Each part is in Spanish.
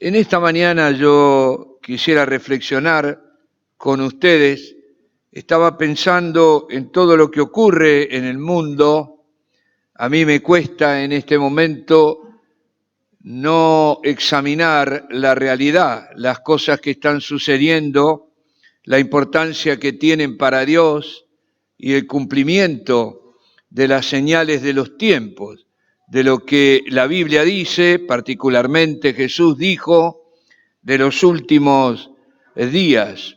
En esta mañana yo quisiera reflexionar con ustedes. Estaba pensando en todo lo que ocurre en el mundo. A mí me cuesta en este momento no examinar la realidad, las cosas que están sucediendo, la importancia que tienen para Dios y el cumplimiento de las señales de los tiempos, de lo que la Biblia dice, particularmente Jesús dijo, de los últimos días.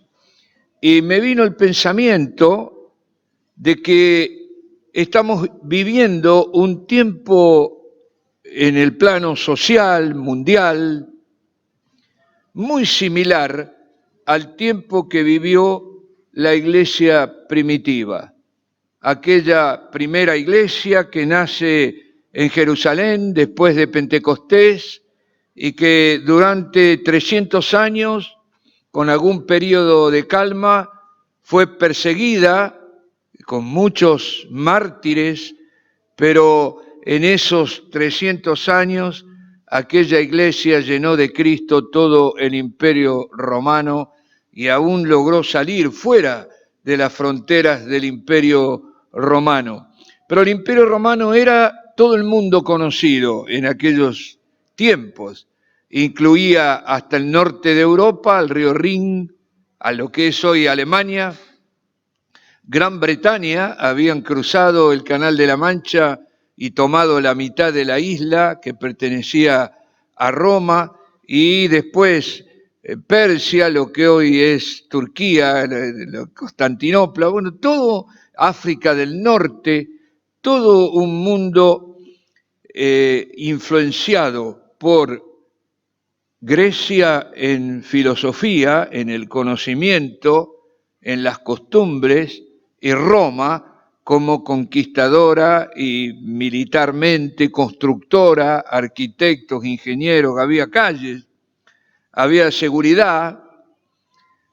Y me vino el pensamiento de que estamos viviendo un tiempo en el plano social, mundial, muy similar al tiempo que vivió la iglesia primitiva, aquella primera iglesia que nace en Jerusalén después de Pentecostés y que durante 300 años, con algún periodo de calma, fue perseguida con muchos mártires, pero en esos 300 años aquella iglesia llenó de Cristo todo el imperio romano y aún logró salir fuera de las fronteras del imperio romano. Pero el imperio romano era todo el mundo conocido en aquellos tiempos. Incluía hasta el norte de Europa, al río Rin, a lo que es hoy Alemania. Gran Bretaña, habían cruzado el Canal de la Mancha y tomado la mitad de la isla que pertenecía a Roma, y después Persia, lo que hoy es Turquía, Constantinopla, bueno, todo África del Norte, todo un mundo influenciado por Grecia en filosofía, en el conocimiento, en las costumbres, y Roma como conquistadora y militarmente constructora, arquitectos, ingenieros, había calles, había seguridad.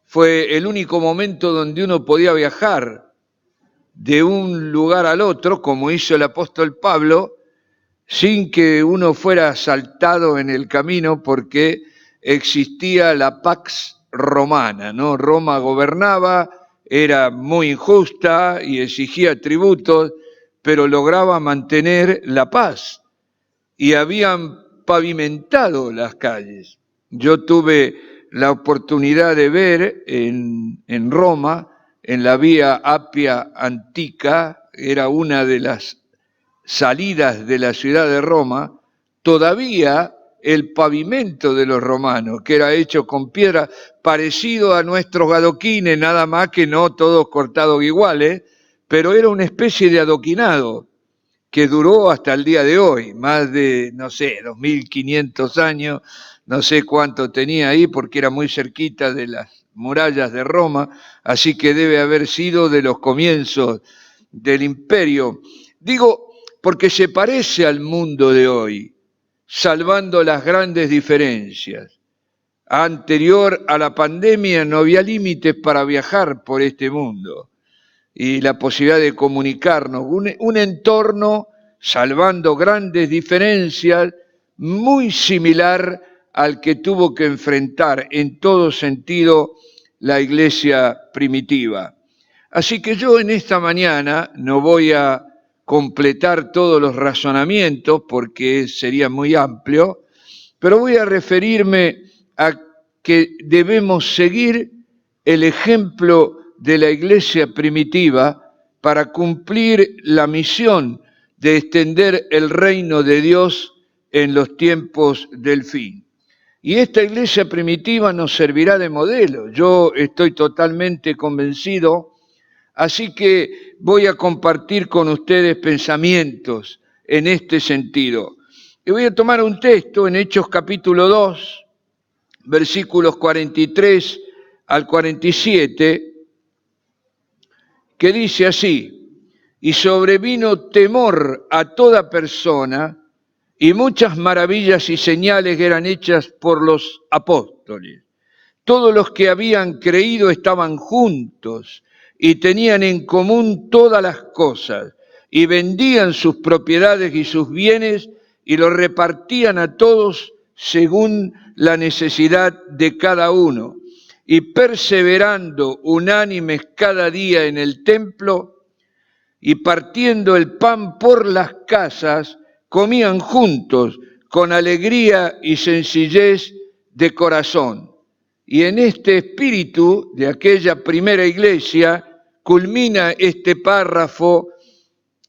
Fue el único momento donde uno podía viajar de un lugar al otro, como hizo el apóstol Pablo, sin que uno fuera asaltado en el camino, porque existía la Pax Romana, ¿no? Roma gobernaba, era muy injusta y exigía tributos, pero lograba mantener la paz y habían pavimentado las calles. Yo tuve la oportunidad de ver en Roma, en la Vía Appia Antica, era una de las salidas de la ciudad de Roma, todavía el pavimento de los romanos, que era hecho con piedra, parecido a nuestros adoquines, nada más que no todos cortados iguales, pero era una especie de adoquinado que duró hasta el día de hoy, más de, 2500 años, no sé cuánto tenía ahí, porque era muy cerquita de las murallas de Roma, así que debe haber sido de los comienzos del imperio. Digo, porque se parece al mundo de hoy, salvando las grandes diferencias. Anterior a la pandemia no había límites para viajar por este mundo y la posibilidad de comunicarnos, un entorno, salvando grandes diferencias, muy similar al que tuvo que enfrentar en todo sentido la iglesia primitiva. Así que yo en esta mañana no voy a completar todos los razonamientos porque sería muy amplio, pero voy a referirme a que debemos seguir el ejemplo de la iglesia primitiva para cumplir la misión de extender el reino de Dios en los tiempos del fin. Y esta iglesia primitiva nos servirá de modelo. Yo estoy totalmente convencido. Así que voy a compartir con ustedes pensamientos en este sentido. Y voy a tomar un texto en Hechos capítulo 2, versículos 43 al 47, que dice así: y sobrevino temor a toda persona, y muchas maravillas y señales eran hechas por los apóstoles. Todos los que habían creído estaban juntos y tenían en común todas las cosas, y vendían sus propiedades y sus bienes y los repartían a todos según la necesidad de cada uno, y perseverando unánimes cada día en el templo, y partiendo el pan por las casas, comían juntos con alegría y sencillez de corazón. Y en este espíritu de aquella primera iglesia culmina este párrafo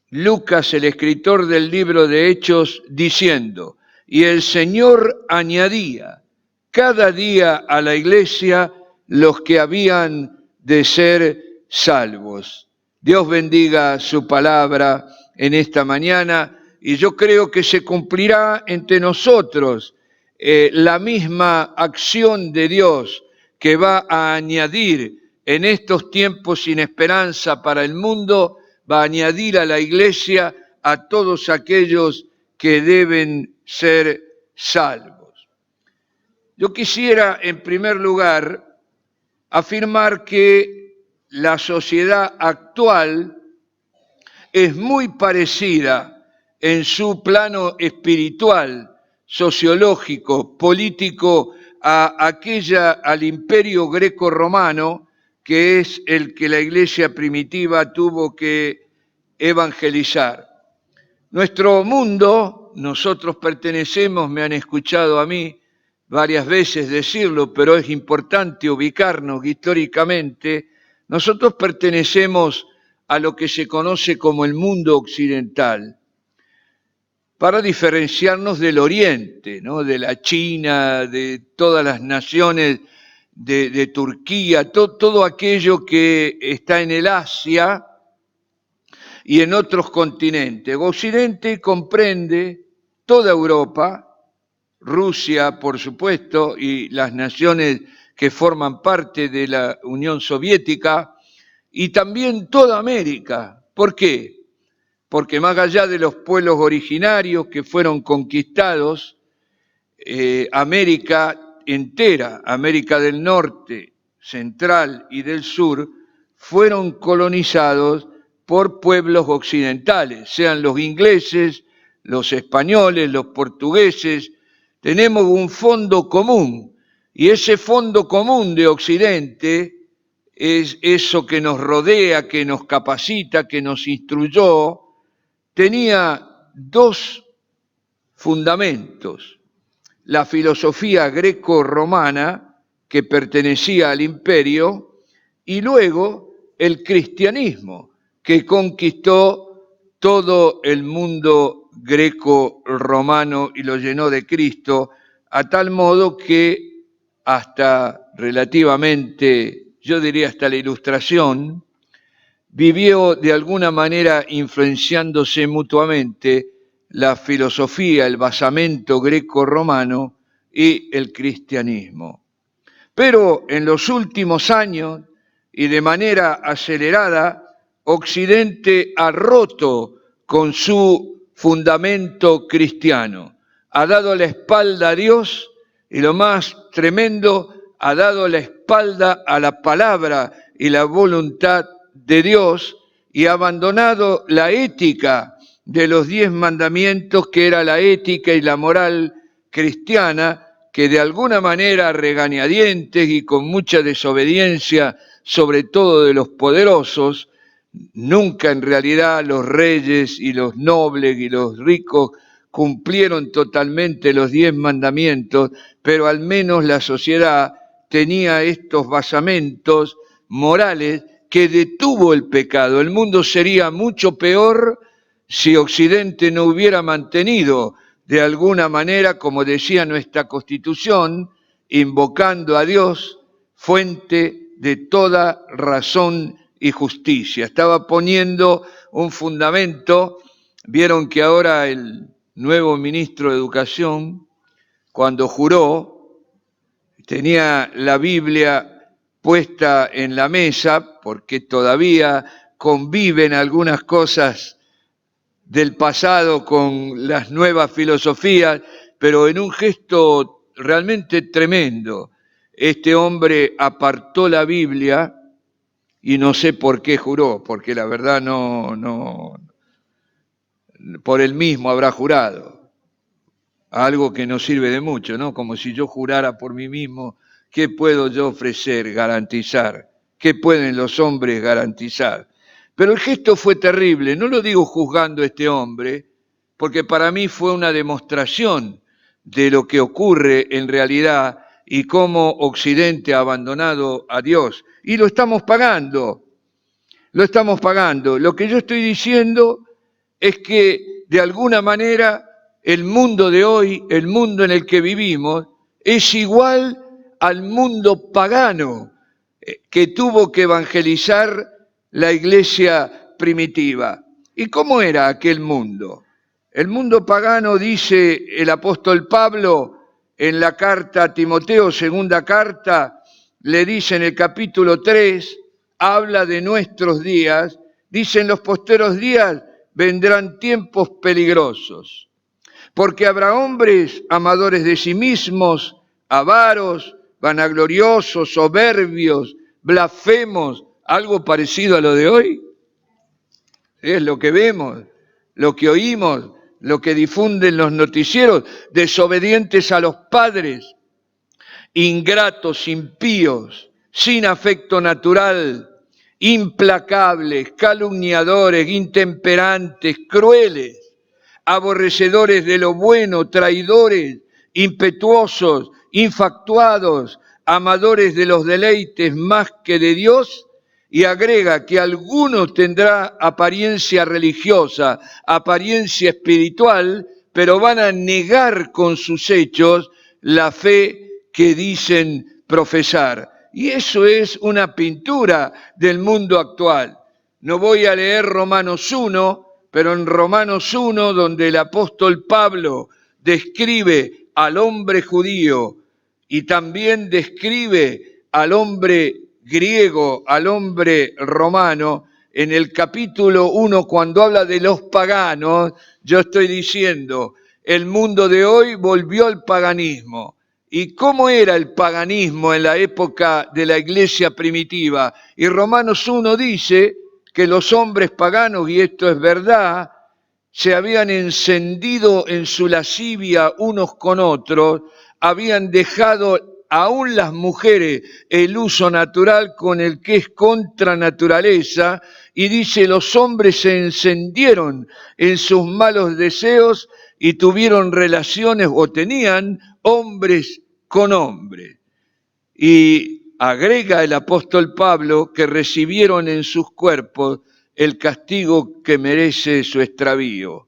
Lucas, el escritor del libro de Hechos, diciendo: y el Señor añadía cada día a la iglesia los que habían de ser salvos. Dios bendiga su palabra en esta mañana, y yo creo que se cumplirá entre nosotros la misma acción de Dios que va a añadir en estos tiempos sin esperanza para el mundo, va a añadir a la iglesia a todos aquellos que deben ser salvos. Yo quisiera, en primer lugar, afirmar que la sociedad actual es muy parecida en su plano espiritual, sociológico, político, al imperio greco-romano, que es el que la iglesia primitiva tuvo que evangelizar. Nuestro mundo, nosotros pertenecemos, me han escuchado a mí varias veces decirlo, pero es importante ubicarnos históricamente, nosotros pertenecemos a lo que se conoce como el mundo occidental, para diferenciarnos del Oriente, ¿no? De la China, de todas las naciones de Turquía, todo aquello que está en el Asia y en otros continentes. Occidente comprende toda Europa, Rusia, por supuesto, y las naciones que forman parte de la Unión Soviética, y también toda América. ¿Por qué? Porque más allá de los pueblos originarios que fueron conquistados, América entera, América del Norte, Central y del Sur, fueron colonizados por pueblos occidentales, sean los ingleses, los españoles, los portugueses. Tenemos un fondo común, y ese fondo común de Occidente es eso que nos rodea, que nos capacita, que nos instruyó. Tenía dos fundamentos: la filosofía greco-romana, que pertenecía al imperio, y luego el cristianismo, que conquistó todo el mundo greco-romano y lo llenó de Cristo, a tal modo que hasta relativamente, yo diría hasta la Ilustración, vivió de alguna manera influenciándose mutuamente la filosofía, el basamento greco-romano y el cristianismo. Pero en los últimos años, y de manera acelerada, Occidente ha roto con su fundamento cristiano, ha dado la espalda a Dios y, lo más tremendo, ha dado la espalda a la palabra y la voluntad de Dios, y ha abandonado la ética de los 10 mandamientos, que era la ética y la moral cristiana, que de alguna manera, regañadientes y con mucha desobediencia, sobre todo de los poderosos, nunca en realidad los reyes y los nobles y los ricos cumplieron totalmente los 10 mandamientos, pero al menos la sociedad tenía estos basamentos morales que detuvo el pecado. El mundo sería mucho peor si Occidente no hubiera mantenido de alguna manera, como decía nuestra Constitución, invocando a Dios, fuente de toda razón y justicia. Estaba poniendo un fundamento. Vieron que ahora el nuevo ministro de Educación, cuando juró, tenía la Biblia puesta en la mesa, porque todavía conviven algunas cosas del pasado con las nuevas filosofías, pero en un gesto realmente tremendo, este hombre apartó la Biblia, y no sé por qué juró, porque la verdad no por él mismo habrá jurado. algo que no sirve de mucho, ¿no? Como si yo jurara por mí mismo, ¿qué puedo yo ofrecer, garantizar? ¿Qué pueden los hombres garantizar? Pero el gesto fue terrible, no lo digo juzgando a este hombre, porque para mí fue una demostración de lo que ocurre en realidad y cómo Occidente ha abandonado a Dios. Y lo estamos pagando, lo estamos pagando. Lo que yo estoy diciendo es que de alguna manera el mundo de hoy, el mundo en el que vivimos, es igual al mundo pagano que tuvo que evangelizar la iglesia primitiva. ¿Y cómo era aquel mundo? El mundo pagano, dice el apóstol Pablo en la carta a Timoteo, segunda carta, le dice en el capítulo 3, habla de nuestros días, dice en los posteros días vendrán tiempos peligrosos, porque habrá hombres amadores de sí mismos, avaros, vanagloriosos, soberbios, blasfemos, algo parecido a lo de hoy. Es lo que vemos, lo que oímos, lo que difunden los noticieros, desobedientes a los padres, ingratos, impíos, sin afecto natural, implacables, calumniadores, intemperantes, crueles, aborrecedores de lo bueno, traidores, impetuosos, infatuados, amadores de los deleites más que de Dios, y agrega que alguno tendrá apariencia religiosa, apariencia espiritual, pero van a negar con sus hechos la fe que dicen profesar. Y eso es una pintura del mundo actual. No voy a leer Romanos 1, pero en Romanos 1, donde el apóstol Pablo describe al hombre judío y también describe al hombre griego, al hombre romano, en el capítulo 1, cuando habla de los paganos, yo estoy diciendo, el mundo de hoy volvió al paganismo. ¿Y cómo era el paganismo en la época de la iglesia primitiva? Y Romanos 1 dice que los hombres paganos, y esto es verdad, se habían encendido en su lascivia unos con otros, habían dejado aún las mujeres el uso natural con el que es contra naturaleza, y dice, los hombres se encendieron en sus malos deseos y tuvieron relaciones o tenían hombres con hombres. Y agrega el apóstol Pablo que recibieron en sus cuerpos el castigo que merece su extravío.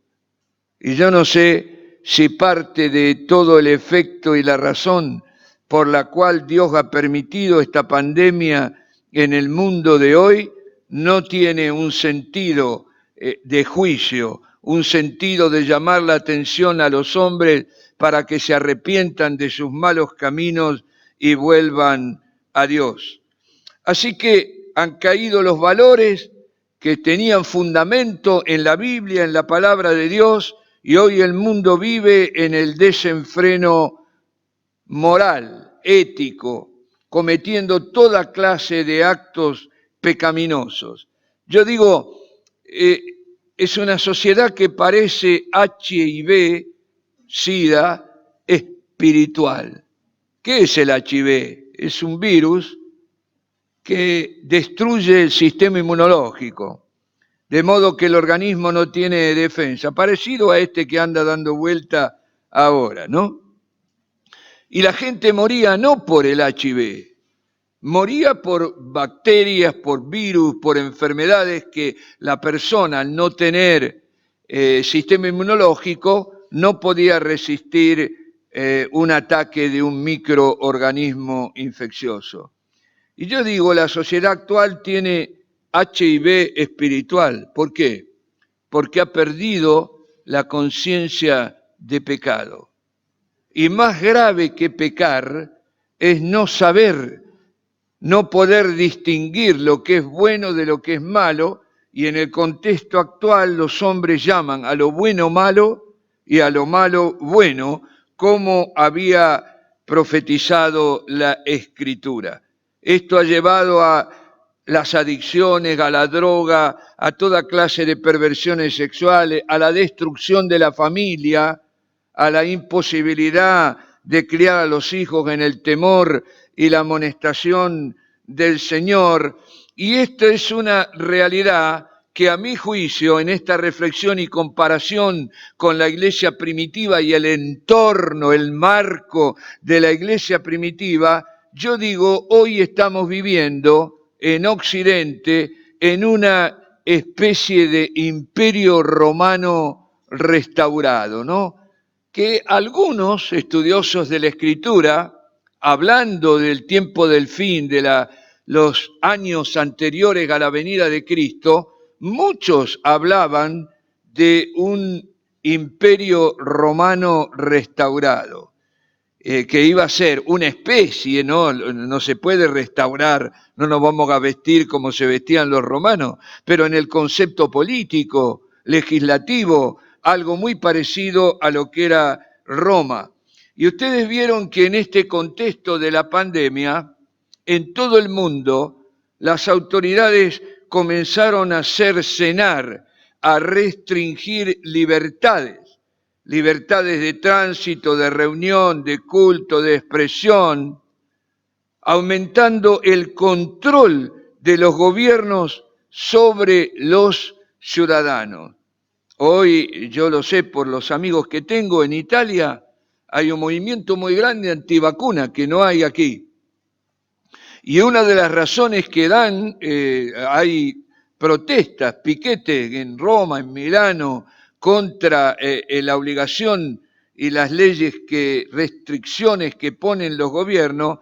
Y yo no sé si parte de todo el efecto y la razón por la cual Dios ha permitido esta pandemia en el mundo de hoy no tiene un sentido de juicio, un sentido de llamar la atención a los hombres para que se arrepientan de sus malos caminos y vuelvan a Dios. Así que han caído los valores que tenían fundamento en la Biblia, en la palabra de Dios, y hoy el mundo vive en el desenfreno moral, ético, cometiendo toda clase de actos pecaminosos. Yo digo, es una sociedad que parece HIV, SIDA, espiritual. ¿Qué es el HIV? Es un virus que destruye el sistema inmunológico, de modo que el organismo no tiene defensa, parecido a este que anda dando vuelta ahora, ¿no? Y la gente moría no por el HIV, moría por bacterias, por virus, por enfermedades que la persona, al no tener sistema inmunológico, no podía resistir un ataque de un microorganismo infeccioso. Y yo digo, la sociedad actual tiene HIV espiritual. ¿Por qué? Porque ha perdido la conciencia de pecado. Y más grave que pecar es no saber, no poder distinguir lo que es bueno de lo que es malo, y en el contexto actual los hombres llaman a lo bueno malo y a lo malo bueno, como había profetizado la Escritura. Esto ha llevado a las adicciones, a la droga, a toda clase de perversiones sexuales, a la destrucción de la familia, a la imposibilidad de criar a los hijos en el temor y la amonestación del Señor. Y esta es una realidad que a mi juicio, en esta reflexión y comparación con la iglesia primitiva y el entorno, el marco de la iglesia primitiva, yo digo, hoy estamos viviendo en Occidente en una especie de imperio romano restaurado, ¿no? Que algunos estudiosos de la Escritura, hablando del tiempo del fin, de los años anteriores a la venida de Cristo, muchos hablaban de un imperio romano restaurado, que iba a ser una especie, no se puede restaurar, no nos vamos a vestir como se vestían los romanos, pero en el concepto político, legislativo, algo muy parecido a lo que era Roma. Y ustedes vieron que en este contexto de la pandemia, en todo el mundo, las autoridades comenzaron a cercenar, a restringir libertades de tránsito, de reunión, de culto, de expresión, aumentando el control de los gobiernos sobre los ciudadanos. Hoy, yo lo sé por los amigos que tengo en Italia, hay un movimiento muy grande antivacuna que no hay aquí. Y una de las razones que dan, hay protestas, piquetes en Roma, en Milano, contra la obligación y las leyes restricciones que ponen los gobiernos,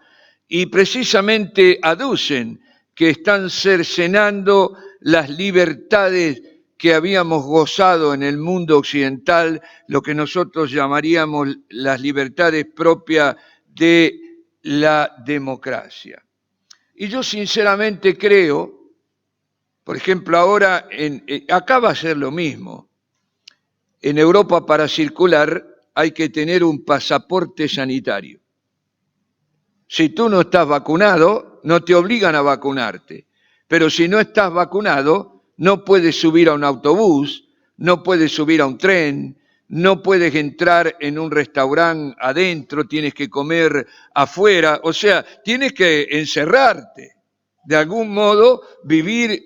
y precisamente aducen que están cercenando las libertades que habíamos gozado en el mundo occidental, lo que nosotros llamaríamos las libertades propias de la democracia. Y yo sinceramente creo, por ejemplo, ahora acá va a ser lo mismo. En Europa para circular hay que tener un pasaporte sanitario. Si tú no estás vacunado, no te obligan a vacunarte. Pero si no estás vacunado, no puedes subir a un autobús, no puedes subir a un tren, no puedes entrar en un restaurante adentro, tienes que comer afuera, o sea, tienes que encerrarte. De algún modo, vivir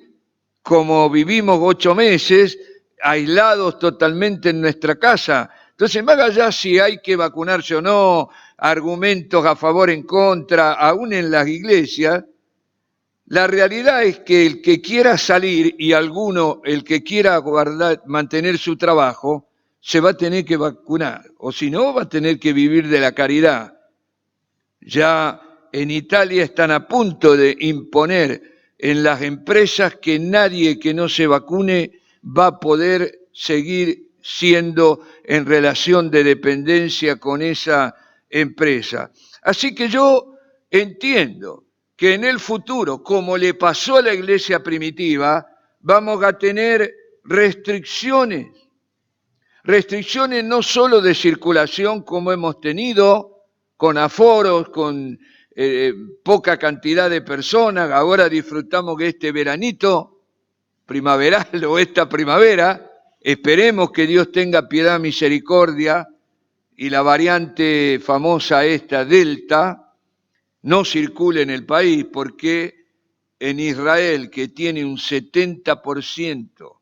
como vivimos 8 meses, aislados totalmente en nuestra casa. Entonces, más allá si hay que vacunarse o no, argumentos a favor, en contra, aún en las iglesias, la realidad es que el que quiera salir y el que quiera mantener su trabajo, se va a tener que vacunar, o si no, va a tener que vivir de la caridad. Ya en Italia están a punto de imponer en las empresas que nadie que no se vacune va a poder seguir siendo en relación de dependencia con esa empresa. Así que yo entiendo que en el futuro, como le pasó a la iglesia primitiva, vamos a tener restricciones no solo de circulación como hemos tenido, con aforos, con poca cantidad de personas. Ahora disfrutamos de este veranito primaveral o esta primavera. Esperemos que Dios tenga piedad, misericordia, y la variante famosa esta, Delta, no circule en el país, porque en Israel, que tiene un 70%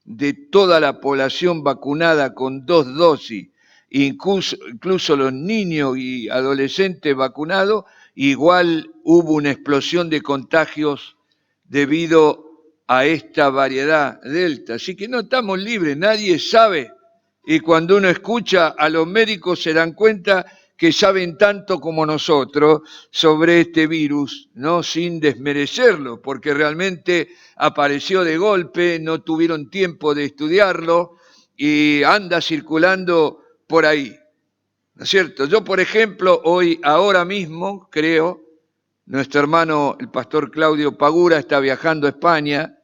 de toda la población vacunada con 2 dosis, incluso los niños y adolescentes vacunados, igual hubo una explosión de contagios debido a esta variedad Delta. Así que no estamos libres, nadie sabe. Y cuando uno escucha a los médicos se dan cuenta que saben tanto como nosotros sobre este virus, ¿no? Sin desmerecerlo, porque realmente apareció de golpe, no tuvieron tiempo de estudiarlo y anda circulando por ahí, ¿no es cierto? Yo, por ejemplo, ahora mismo, creo, nuestro hermano, el pastor Claudio Pagura, está viajando a España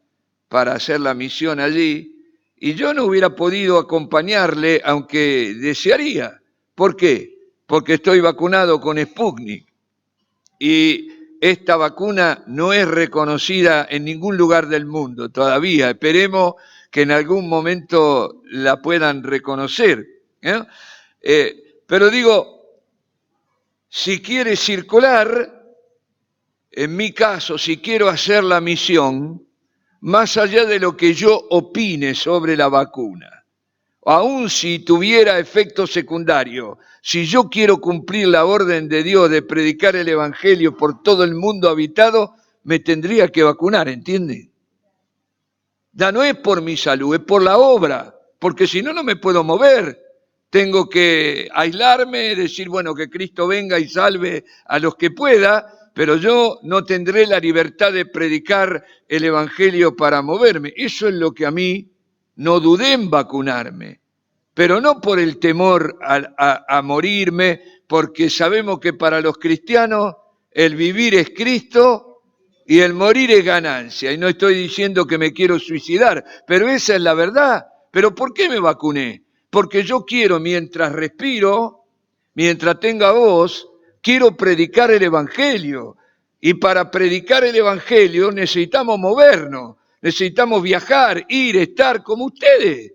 para hacer la misión allí, y yo no hubiera podido acompañarle, aunque desearía. ¿Por qué? Porque estoy vacunado con Sputnik, y esta vacuna no es reconocida en ningún lugar del mundo todavía. Esperemos que en algún momento la puedan reconocer, ¿eh? Pero digo, si quiere circular, en mi caso, si quiero hacer la misión, más allá de lo que yo opine sobre la vacuna, aun si tuviera efecto secundario, si yo quiero cumplir la orden de Dios de predicar el Evangelio por todo el mundo habitado, me tendría que vacunar, ¿entiende? Ya no es por mi salud, es por la obra, porque si no, no me puedo mover. Tengo que aislarme, decir, bueno, que Cristo venga y salve a los que pueda, pero yo no tendré la libertad de predicar el Evangelio para moverme. Eso es lo que a mí no dudé en vacunarme, pero no por el temor a morirme, porque sabemos que para los cristianos el vivir es Cristo y el morir es ganancia. Y no estoy diciendo que me quiero suicidar, pero esa es la verdad. ¿Pero por qué me vacuné? Porque yo quiero, mientras respiro, mientras tenga voz, quiero predicar el Evangelio. Y para predicar el Evangelio necesitamos movernos, necesitamos viajar, ir, estar como ustedes,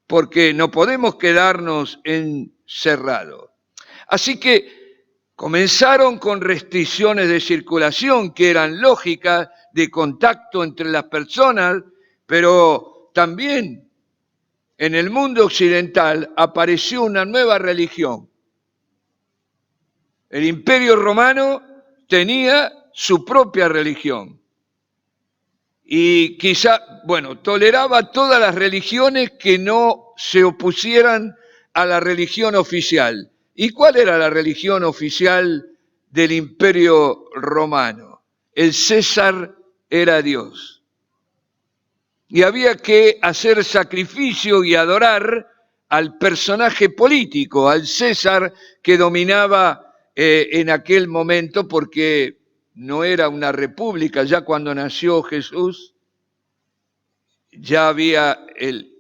porque no podemos quedarnos encerrados. Así que comenzaron con restricciones de circulación que eran lógicas, de contacto entre las personas, pero también en el mundo occidental apareció una nueva religión. El Imperio Romano tenía su propia religión y quizá, bueno, toleraba todas las religiones que no se opusieran a la religión oficial. ¿Y cuál era la religión oficial del Imperio Romano? El César era Dios. Y había que hacer sacrificio y adorar al personaje político, al César que dominaba en aquel momento, porque no era una república. Ya cuando nació Jesús, ya había el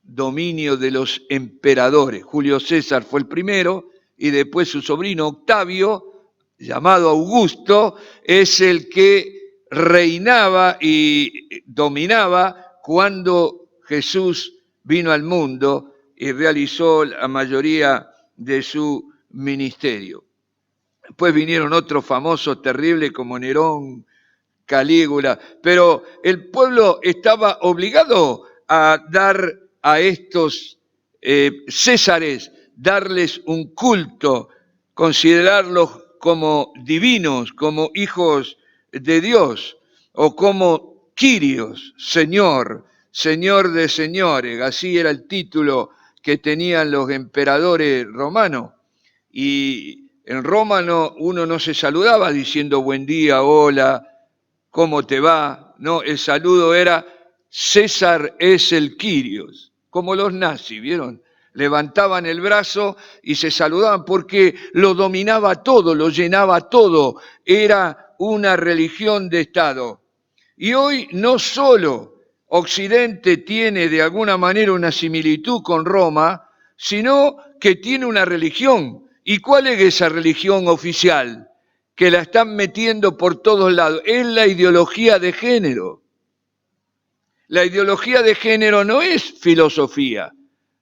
dominio de los emperadores. Julio César fue el primero y después su sobrino Octavio, llamado Augusto, es el que reinaba y dominaba cuando Jesús vino al mundo y realizó la mayoría de su ministerio. Después vinieron otros famosos terribles como Nerón, Calígula, pero el pueblo estaba obligado a dar a estos césares, darles un culto, considerarlos como divinos, como hijos de Dios, o como Quirios, Señor, Señor de señores. Así era el título que tenían los emperadores romanos. Y en Roma uno no se saludaba diciendo buen día, hola, ¿cómo te va? No, el saludo era César es el Quirios, como los nazis, ¿vieron? Levantaban el brazo y se saludaban porque lo dominaba todo, lo llenaba todo. Era una religión de Estado. Y hoy no solo Occidente tiene de alguna manera una similitud con Roma, sino que tiene una religión. ¿Y cuál es esa religión oficial? Que la están metiendo por todos lados. Es la ideología de género. La ideología de género no es filosofía,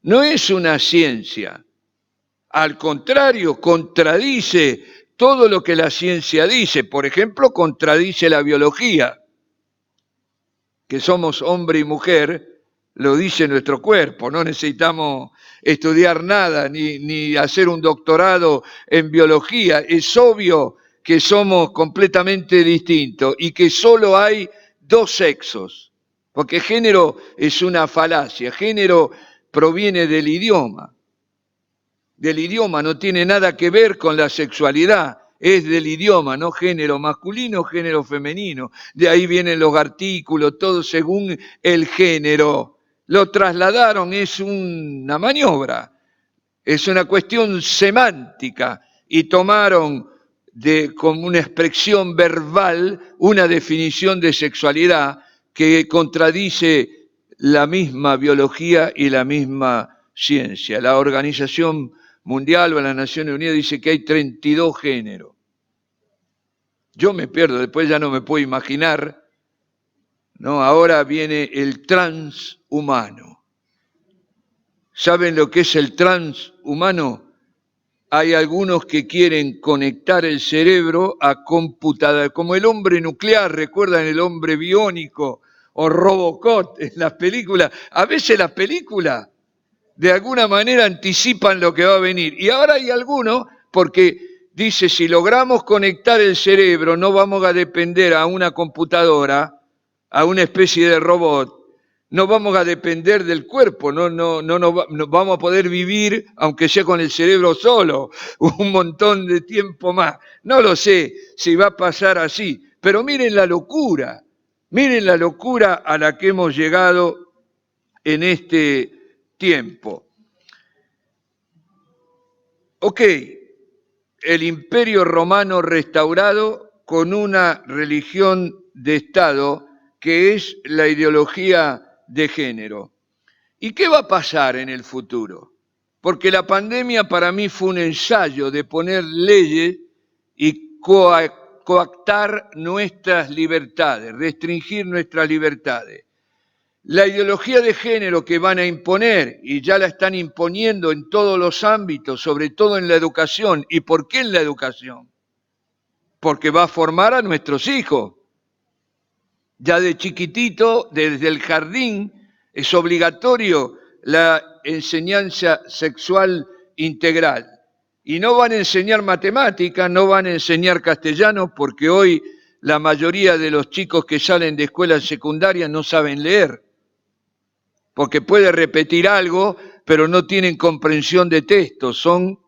no es una ciencia. Al contrario, contradice todo lo que la ciencia dice. Por ejemplo, contradice la biología. Que somos hombre y mujer, lo dice nuestro cuerpo. No necesitamos estudiar nada, ni hacer un doctorado en biología. Es obvio que somos completamente distintos y que solo hay dos sexos. Porque género es una falacia. Género proviene del idioma. Del idioma, no tiene nada que ver con la sexualidad. Es del idioma, no género masculino, género femenino. De ahí vienen los artículos, todo según el género. Lo trasladaron, es una maniobra, es una cuestión semántica y tomaron como una expresión verbal una definición de sexualidad que contradice la misma biología y la misma ciencia. La Organización Mundial o las Naciones Unidas dice que hay 32 géneros. Yo me pierdo, después ya no me puedo imaginar, ¿no? Ahora viene el transhumano. ¿Saben lo que es el transhumano? Hay algunos que quieren conectar el cerebro a computadora, como el hombre nuclear, ¿recuerdan el hombre biónico o Robocop en las películas? A veces las películas de alguna manera anticipan lo que va a venir. Y ahora hay algunos, porque dice, si logramos conectar el cerebro, no vamos a depender a una computadora, a una especie de robot, no vamos a depender del cuerpo, no vamos a poder vivir, aunque sea con el cerebro solo, un montón de tiempo más. No lo sé si va a pasar así, pero miren la locura a la que hemos llegado en este tiempo. Ok, el Imperio Romano restaurado con una religión de Estado que es la ideología de género. ¿Y qué va a pasar en el futuro? Porque la pandemia para mí fue un ensayo de poner leyes y coactar nuestras libertades, restringir nuestras libertades. La ideología de género que van a imponer, y ya la están imponiendo en todos los ámbitos, sobre todo en la educación. ¿Y por qué en la educación? Porque va a formar a nuestros hijos. Ya de chiquitito, desde el jardín, es obligatorio la enseñanza sexual integral. Y no van a enseñar matemáticas, no van a enseñar castellano, porque hoy la mayoría de los chicos que salen de escuelas secundarias no saben leer. Porque puede repetir algo, pero no tienen comprensión de texto, son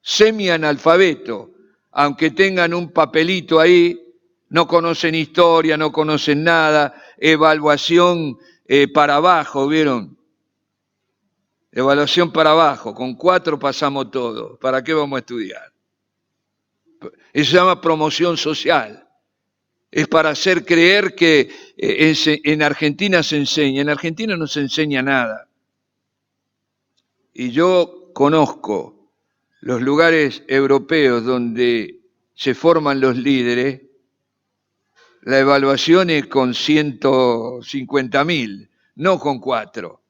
semianalfabetos, aunque tengan un papelito ahí, no conocen historia, no conocen nada, evaluación para abajo, ¿vieron? Evaluación para abajo, con 4 pasamos todo, ¿para qué vamos a estudiar? Eso se llama promoción social. Es para hacer creer que en Argentina se enseña. En Argentina no se enseña nada. Y yo conozco los lugares europeos donde se forman los líderes, la evaluación es con 150.000, no con 4.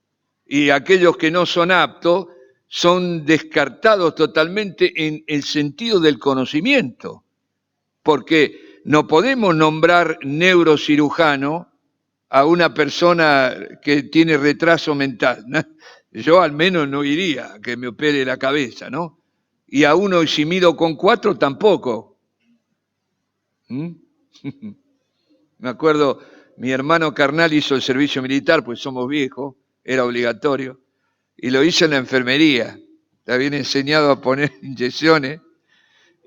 Y aquellos que no son aptos son descartados totalmente en el sentido del conocimiento, porque no podemos nombrar neurocirujano a una persona que tiene retraso mental, ¿no? Yo al menos no iría a que me opere la cabeza, ¿no? Y a uno, si mido con 4, tampoco. Me acuerdo, mi hermano carnal hizo el servicio militar, pues somos viejos, era obligatorio, y lo hizo en la enfermería. Le habían enseñado a poner inyecciones,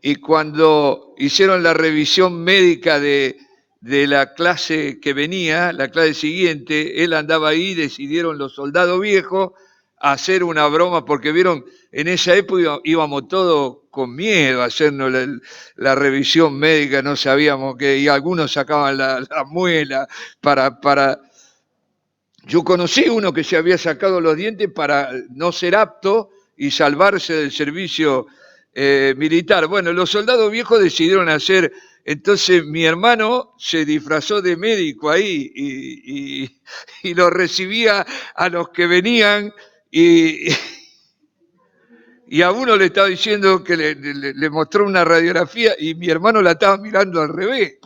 y cuando hicieron la revisión médica de la clase que venía, la clase siguiente, él andaba ahí, decidieron los soldados viejos hacer una broma, porque vieron, en esa época íbamos todos con miedo a hacernos la revisión médica, no sabíamos qué, y algunos sacaban la muela para... Yo conocí uno que se había sacado los dientes para no ser apto y salvarse del servicio militar. Bueno, los soldados viejos decidieron hacer... Entonces mi hermano se disfrazó de médico ahí y lo recibía a los que venían y a uno le estaba diciendo que le mostró una radiografía y mi hermano la estaba mirando al revés.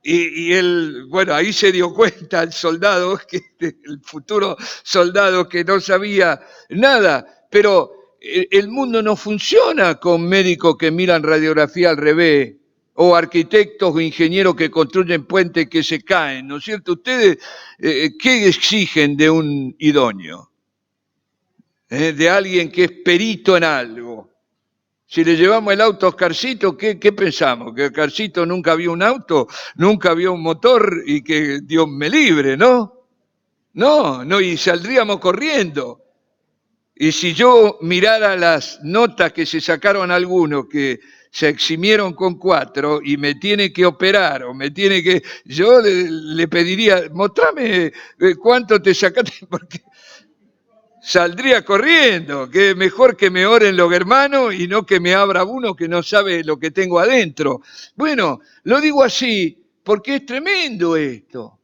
Y él, bueno, ahí se dio cuenta el soldado, el futuro soldado que no sabía nada, pero el mundo no funciona con médicos que miran radiografía al revés, o arquitectos o ingenieros que construyen puentes que se caen, ¿no es cierto? ¿Ustedes qué exigen de un idóneo? De alguien que es perito en algo. Si le llevamos el auto a Oscarcito, ¿qué pensamos? ¿Que Oscarcito nunca vio un auto, nunca vio un motor y que Dios me libre, no? No, y saldríamos corriendo. Y si yo mirara las notas que se sacaron algunos que se eximieron con 4 y me tiene que operar o me tiene que... Yo le pediría, mostrame cuánto te sacaste, porque saldría corriendo, que es mejor que me oren los hermanos y no que me abra uno que no sabe lo que tengo adentro. Bueno, lo digo así porque es tremendo esto.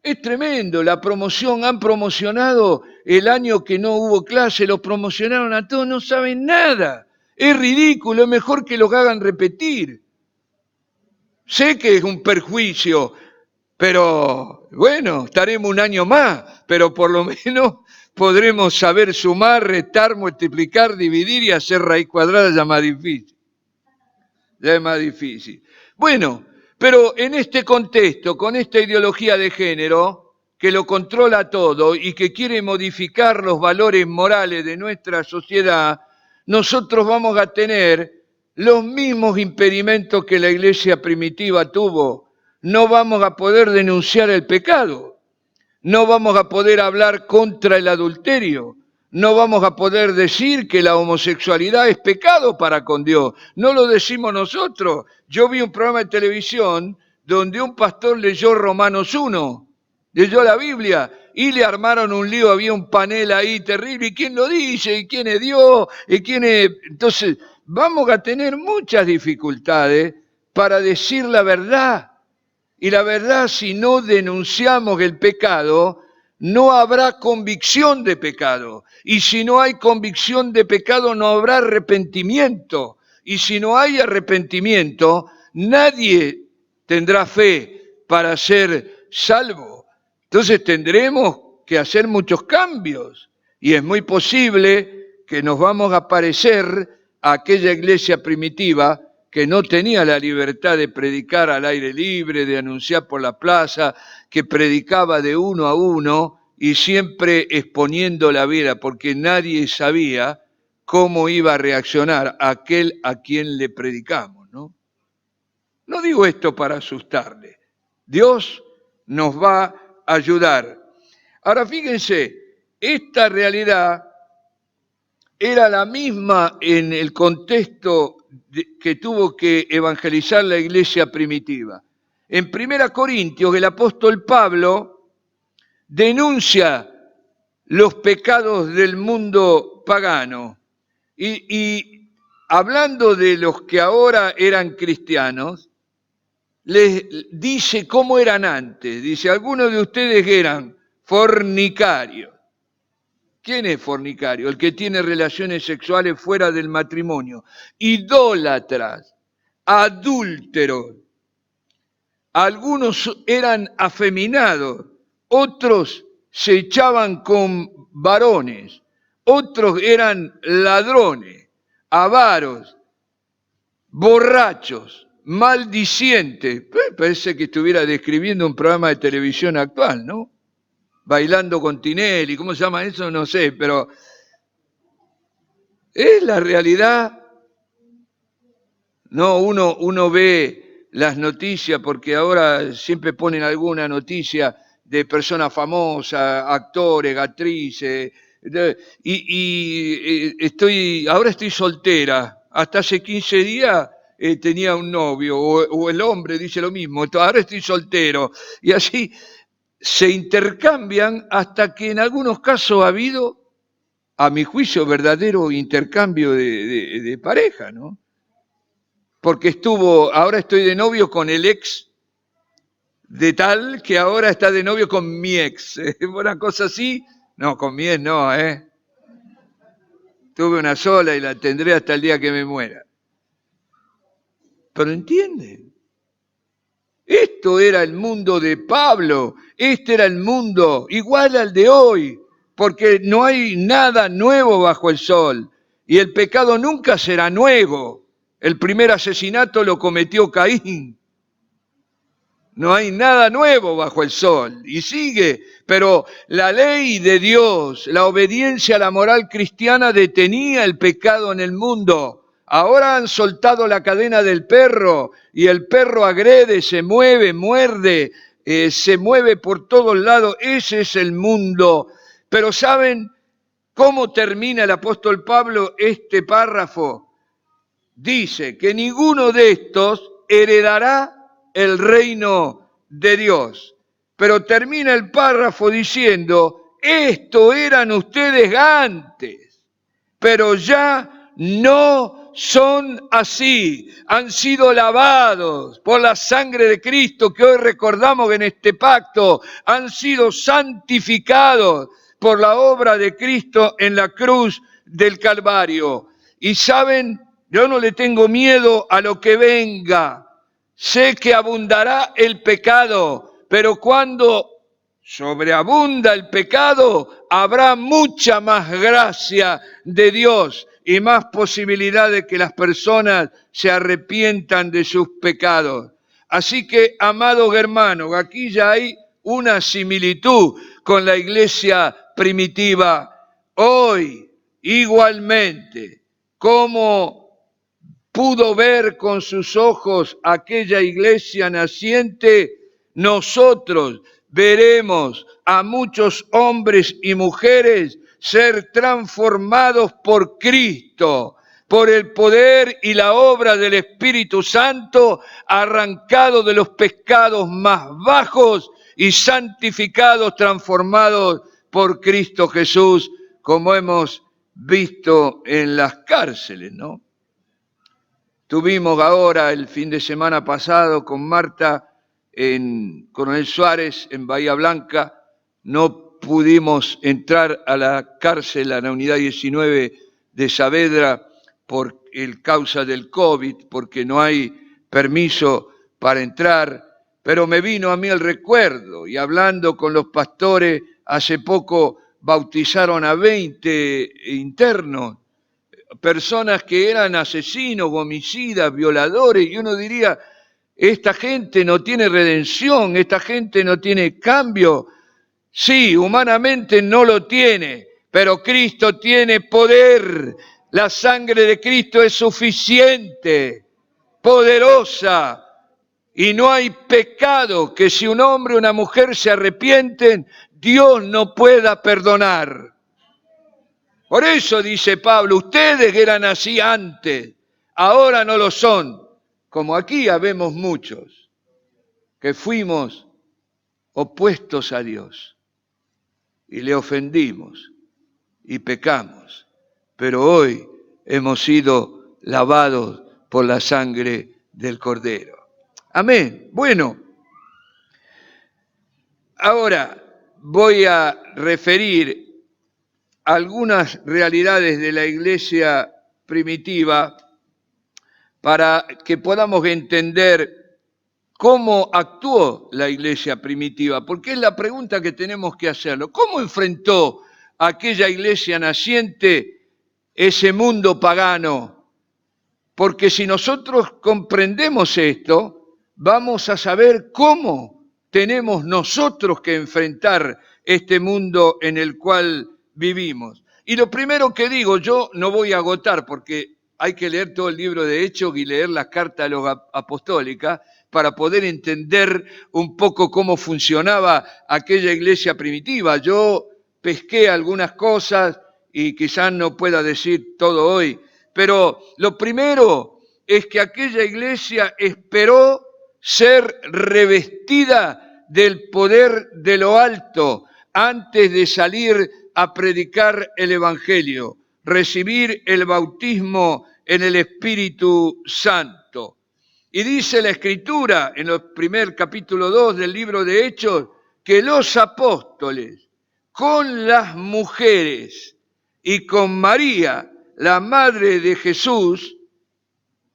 Es tremendo, la promoción, han promocionado el año que no hubo clase, los promocionaron a todos, no saben nada. Es ridículo, es mejor que los hagan repetir. Sé que es un perjuicio, pero bueno, estaremos un año más, pero por lo menos podremos saber sumar, restar, multiplicar, dividir y hacer raíz cuadrada, ya más difícil. Ya es más difícil. Bueno, pero en este contexto, con esta ideología de género, que lo controla todo y que quiere modificar los valores morales de nuestra sociedad, nosotros vamos a tener los mismos impedimentos que la iglesia primitiva tuvo. No vamos a poder denunciar el pecado, no vamos a poder hablar contra el adulterio, no vamos a poder decir que la homosexualidad es pecado para con Dios. No lo decimos nosotros. Yo vi un programa de televisión donde un pastor leyó Romanos 1, leyó la Biblia y le armaron un lío, había un panel ahí terrible. ¿Y quién lo dice? ¿Y quién es Dios? ¿Y quién es? Entonces, vamos a tener muchas dificultades para decir la verdad. Y la verdad, si no denunciamos el pecado, no habrá convicción de pecado. Y si no hay convicción de pecado, no habrá arrepentimiento. Y si no hay arrepentimiento, nadie tendrá fe para ser salvo. Entonces tendremos que hacer muchos cambios. Y es muy posible que nos vamos a parecer a aquella iglesia primitiva que no tenía la libertad de predicar al aire libre, de anunciar por la plaza, que predicaba de uno a uno y siempre exponiendo la vida, porque nadie sabía cómo iba a reaccionar aquel a quien le predicamos, ¿no? No digo esto para asustarle. Dios nos va a ayudar. Ahora fíjense, esta realidad era la misma en el contexto que tuvo que evangelizar la iglesia primitiva. En 1 Corintios, el apóstol Pablo denuncia los pecados del mundo pagano y hablando de los que ahora eran cristianos, les dice cómo eran antes. Dice, algunos de ustedes eran fornicarios. ¿Quién es fornicario? El que tiene relaciones sexuales fuera del matrimonio. Idólatras, adúlteros. Algunos eran afeminados, otros se echaban con varones, otros eran ladrones, avaros, borrachos, maldicientes. Parece que estuviera describiendo un programa de televisión actual, ¿no? Bailando con Tinelli, ¿cómo se llama eso? No sé, pero es la realidad. No, uno ve las noticias porque ahora siempre ponen alguna noticia de personas famosas, actores, actrices, ahora estoy soltera. Hasta hace 15 días tenía un novio, o el hombre dice lo mismo, ahora estoy soltero. Y así se intercambian hasta que en algunos casos ha habido, a mi juicio, verdadero intercambio de pareja, ¿no? Porque ahora estoy de novio con el ex de tal que ahora está de novio con mi ex. Una cosa así, no, con mi ex no, ¿eh? Tuve una sola y la tendré hasta el día que me muera. Pero entienden, esto era el mundo de Pablo, este era el mundo igual al de hoy, porque no hay nada nuevo bajo el sol y el pecado nunca será nuevo. El primer asesinato lo cometió Caín. No hay nada nuevo bajo el sol y sigue, pero la ley de Dios, la obediencia a la moral cristiana detenía el pecado en el mundo. Ahora han soltado la cadena del perro y el perro agrede, se mueve, muerde, se mueve por todos lados. Ese es el mundo. Pero ¿saben cómo termina el apóstol Pablo este párrafo? Dice que ninguno de estos heredará el reino de Dios. Pero termina el párrafo diciendo, esto eran ustedes antes, pero ya no son así, han sido lavados por la sangre de Cristo que hoy recordamos en este pacto, han sido santificados por la obra de Cristo en la cruz del Calvario. Y saben, yo no le tengo miedo a lo que venga, sé que abundará el pecado, pero cuando sobreabunda el pecado, habrá mucha más gracia de Dios y más posibilidad de que las personas se arrepientan de sus pecados. Así que, amados hermanos, aquí ya hay una similitud con la iglesia primitiva. Hoy, igualmente, como pudo ver con sus ojos aquella iglesia naciente, nosotros veremos a muchos hombres y mujeres ser transformados por Cristo, por el poder y la obra del Espíritu Santo, arrancados de los pecados más bajos y santificados, transformados por Cristo Jesús, como hemos visto en las cárceles, ¿no? Tuvimos ahora el fin de semana pasado con Marta en Coronel Suárez, en Bahía Blanca. No pudimos entrar a la cárcel, a la unidad 19 de Saavedra, por el causa del COVID, porque no hay permiso para entrar, pero me vino a mí el recuerdo, y hablando con los pastores, hace poco bautizaron a 20 internos, personas que eran asesinos, homicidas, violadores, y uno diría, esta gente no tiene redención, esta gente no tiene cambio. Sí, humanamente no lo tiene, pero Cristo tiene poder. La sangre de Cristo es suficiente, poderosa, y no hay pecado que si un hombre o una mujer se arrepienten, Dios no pueda perdonar. Por eso dice Pablo, ustedes eran así antes, ahora no lo son. Como aquí habemos muchos que fuimos opuestos a Dios y le ofendimos y pecamos, pero hoy hemos sido lavados por la sangre del Cordero. Amén. Bueno, ahora voy a referir algunas realidades de la iglesia primitiva para que podamos entender cómo actuó la iglesia primitiva, porque es la pregunta que tenemos que hacerlo. ¿Cómo enfrentó aquella iglesia naciente ese mundo pagano? Porque si nosotros comprendemos esto, vamos a saber cómo tenemos nosotros que enfrentar este mundo en el cual vivimos. Y lo primero que digo, yo no voy a agotar, porque hay que leer todo el libro de Hechos y leer las cartas apostólicas para poder entender un poco cómo funcionaba aquella iglesia primitiva. Yo pesqué algunas cosas y quizás no pueda decir todo hoy, pero lo primero es que aquella iglesia esperó ser revestida del poder de lo alto antes de salir a predicar el Evangelio, recibir el bautismo en el Espíritu Santo. Y dice la Escritura en el primer capítulo 2 del libro de Hechos que los apóstoles con las mujeres y con María, la madre de Jesús,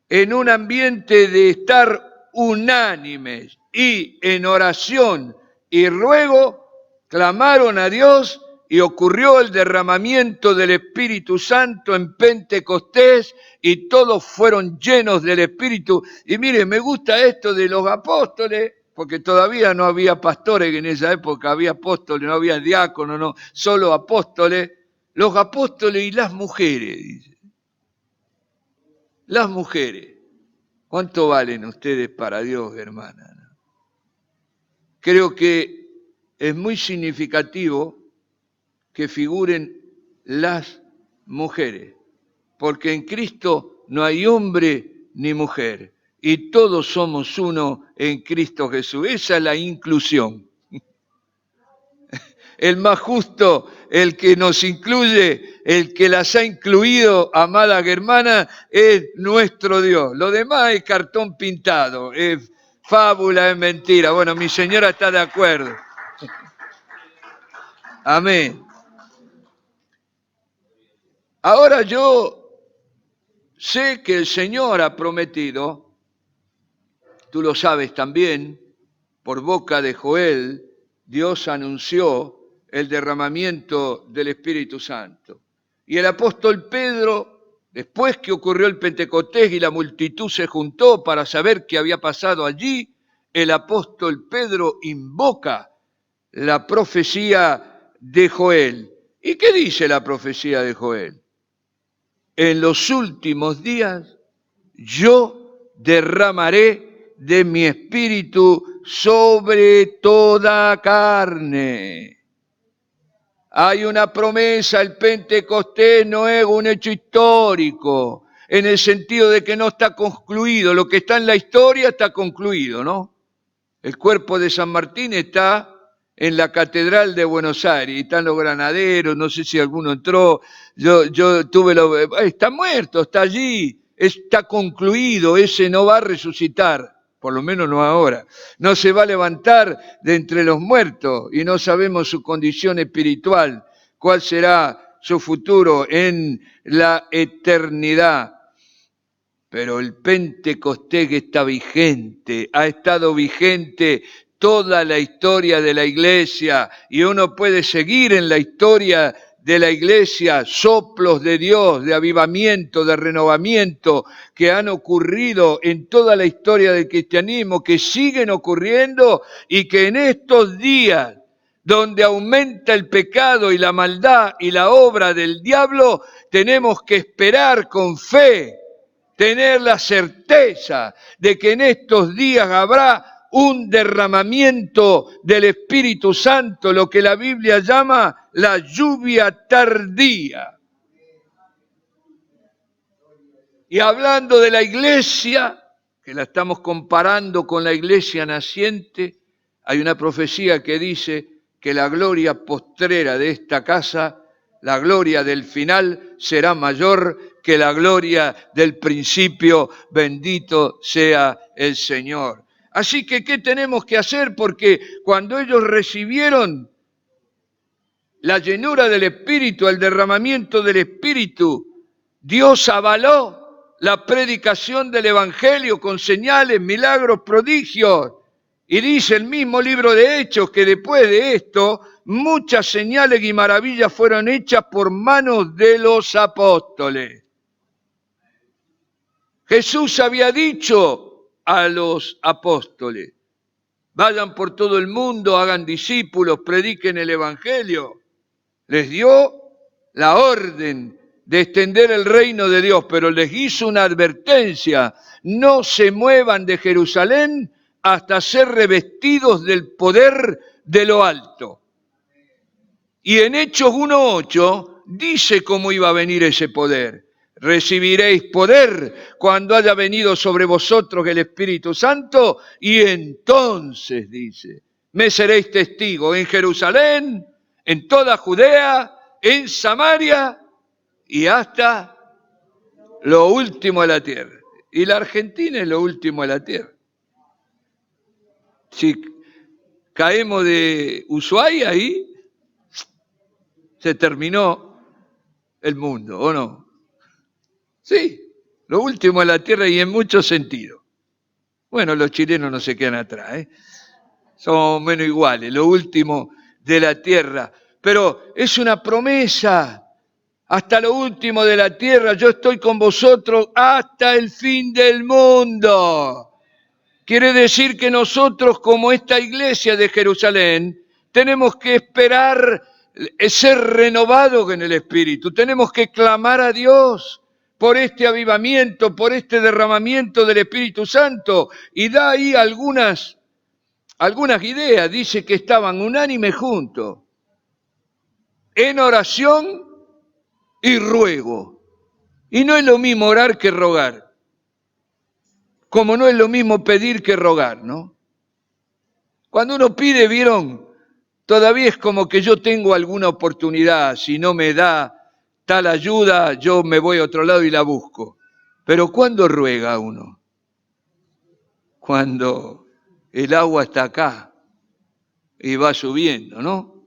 en un ambiente de estar unánimes y en oración y ruego, clamaron a Dios y ocurrió el derramamiento del Espíritu Santo en Pentecostés y todos fueron llenos del Espíritu. Y mire, me gusta esto de los apóstoles, porque todavía no había pastores en esa época, había apóstoles, no había diáconos, no, solo apóstoles. Los apóstoles y las mujeres, dice. Las mujeres. ¿Cuánto valen ustedes para Dios, hermana? Creo que es muy significativo que figuren las mujeres, porque en Cristo no hay hombre ni mujer, y todos somos uno en Cristo Jesús. Esa es la inclusión. el más justo, el que nos incluye, el que las ha incluido, amadas hermanas, es nuestro Dios. Lo demás es cartón pintado, es fábula, es mentira. Bueno, mi señora está de acuerdo. Amén. Ahora yo sé que el Señor ha prometido, tú lo sabes también, por boca de Joel, Dios anunció el derramamiento del Espíritu Santo. Y el apóstol Pedro, después que ocurrió el Pentecostés y la multitud se juntó para saber qué había pasado allí, el apóstol Pedro invoca la profecía de Joel. ¿Y qué dice la profecía de Joel? En los últimos días yo derramaré de mi espíritu sobre toda carne. Hay una promesa, el Pentecostés no es un hecho histórico, en el sentido de que no está concluido, lo que está en la historia está concluido, ¿no? El cuerpo de San Martín está en la Catedral de Buenos Aires, y están los granaderos, no sé si alguno entró, yo tuve está muerto, está allí, está concluido, ese no va a resucitar. Por lo menos no ahora, no se va a levantar de entre los muertos y no sabemos su condición espiritual, cuál será su futuro en la eternidad. Pero el Pentecostés está vigente, ha estado vigente toda la historia de la Iglesia y uno puede seguir en la historia de la Iglesia soplos de Dios, de avivamiento, de renovamiento que han ocurrido en toda la historia del cristianismo, que siguen ocurriendo y que en estos días donde aumenta el pecado y la maldad y la obra del diablo, tenemos que esperar con fe, tener la certeza de que en estos días habrá un derramamiento del Espíritu Santo, lo que la Biblia llama la lluvia tardía. Y hablando de la iglesia, que la estamos comparando con la iglesia naciente, hay una profecía que dice que la gloria postrera de esta casa, la gloria del final, será mayor que la gloria del principio. Bendito sea el Señor. Así que, ¿qué tenemos que hacer? Porque cuando ellos recibieron la llenura del Espíritu, el derramamiento del Espíritu, Dios avaló la predicación del Evangelio con señales, milagros, prodigios. Y dice el mismo libro de Hechos que después de esto, muchas señales y maravillas fueron hechas por manos de los apóstoles. Jesús había dicho a los apóstoles: vayan por todo el mundo, hagan discípulos, prediquen el Evangelio. Les dio la orden de extender el reino de Dios, pero les hizo una advertencia: no se muevan de Jerusalén hasta ser revestidos del poder de lo alto. Y en Hechos 1:8 dice cómo iba a venir ese poder. Recibiréis poder cuando haya venido sobre vosotros el Espíritu Santo, y entonces, dice, me seréis testigos en Jerusalén, en toda Judea, en Samaria y hasta lo último de la tierra. Y la Argentina es lo último de la tierra. Si caemos de Ushuaia ahí, se terminó el mundo, ¿o no? Sí, lo último de la tierra y en muchos sentidos. Bueno, los chilenos no se quedan atrás, ¿eh? Somos menos iguales, lo último de la tierra. Pero es una promesa. Hasta lo último de la tierra yo estoy con vosotros hasta el fin del mundo. Quiere decir que nosotros, como esta iglesia de Jerusalén, tenemos que esperar ser renovados en el Espíritu. Tenemos que clamar a Dios por este avivamiento, por este derramamiento del Espíritu Santo. Y da ahí algunas ideas. Dice que estaban unánimes juntos, en oración y ruego. Y no es lo mismo orar que rogar. Como no es lo mismo pedir que rogar, ¿no? Cuando uno pide, ¿vieron? todavía es como que yo tengo alguna oportunidad, si no me da tal ayuda, yo me voy a otro lado y la busco. Pero ¿cuándo ruega uno? Cuando el agua está acá y va subiendo, ¿no?